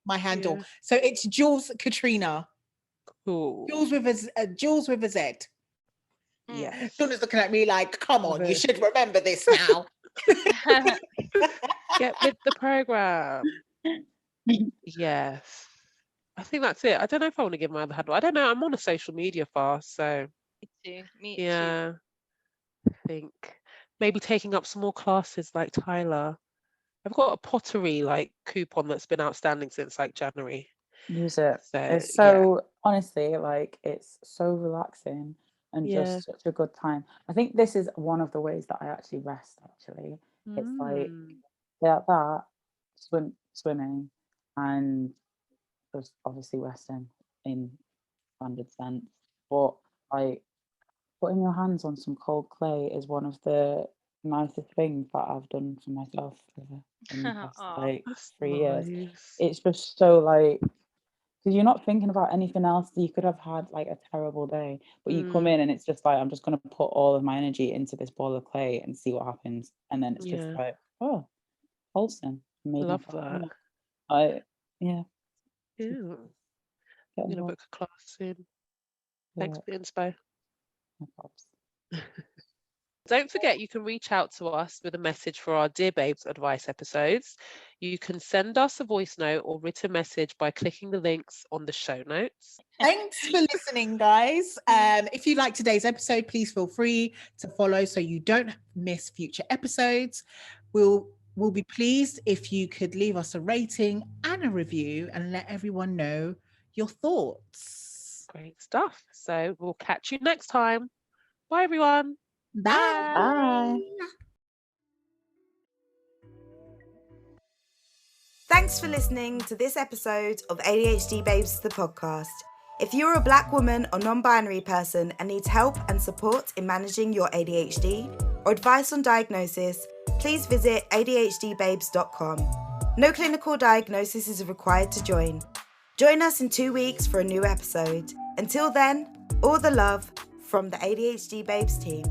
Speaker 3: my handle.
Speaker 2: Yeah.
Speaker 3: So it's Jules Katrina.
Speaker 2: Cool.
Speaker 3: Jules with a Z.
Speaker 2: Yes.
Speaker 3: Sean is looking at me like, come on, you
Speaker 2: Love it.
Speaker 3: should remember this now.
Speaker 2: Get with the program. Yes. I think that's it. I don't know if I want to give my other handle. I don't know. I'm on a social media fast, so
Speaker 5: Me too.
Speaker 2: yeah. I think maybe taking up some more classes like Tyler. I've got a pottery like coupon that's been outstanding since like January.
Speaker 4: Use it.
Speaker 2: So
Speaker 4: It's
Speaker 2: yeah.
Speaker 4: so honestly, like, it's so relaxing and
Speaker 2: Yeah.
Speaker 4: just such a good time. I think this is one of the ways that I actually rest. Actually, it's like that swimming, and just obviously resting in standard sense. But like putting your hands on some cold clay is one of the nicest things that I've done for myself in the past
Speaker 5: Aw.
Speaker 4: like
Speaker 2: That's
Speaker 4: 3 years.
Speaker 2: nice.
Speaker 4: It's just so like, because you're not thinking about anything else. You could have had like a terrible day, but you come in and it's just like, I'm just going to put all of my energy into this ball of clay and see what happens. And then it's just
Speaker 2: Yeah.
Speaker 4: like, oh, wholesome. Made
Speaker 2: Love
Speaker 4: myself
Speaker 2: that.
Speaker 4: feel. Yeah.
Speaker 2: Yeah.
Speaker 4: Get
Speaker 2: I'm gonna
Speaker 4: involved.
Speaker 2: book a class soon. Thanks
Speaker 4: Yeah,
Speaker 2: for the inspo.
Speaker 4: no props.
Speaker 2: Don't forget, you can reach out to us with a message for our Dear Babes advice episodes. You can send us a voice note or written message by clicking the links on the show notes.
Speaker 3: Thanks for listening, guys. If you like today's episode, please feel free to follow so you don't miss future episodes. We'll be pleased if you could leave us a rating and a review and let everyone know your thoughts.
Speaker 2: Great stuff. So we'll catch you next time. Bye, everyone.
Speaker 3: Bye.
Speaker 4: Bye.
Speaker 1: Thanks for listening to this episode of ADHD Babes, the podcast. If you're a Black woman or non-binary person and need help and support in managing your ADHD or advice on diagnosis, please visit adhdbabes.com. No clinical diagnosis is required to join. Join us in 2 weeks for a new episode. Until then, all the love from the ADHD Babes team.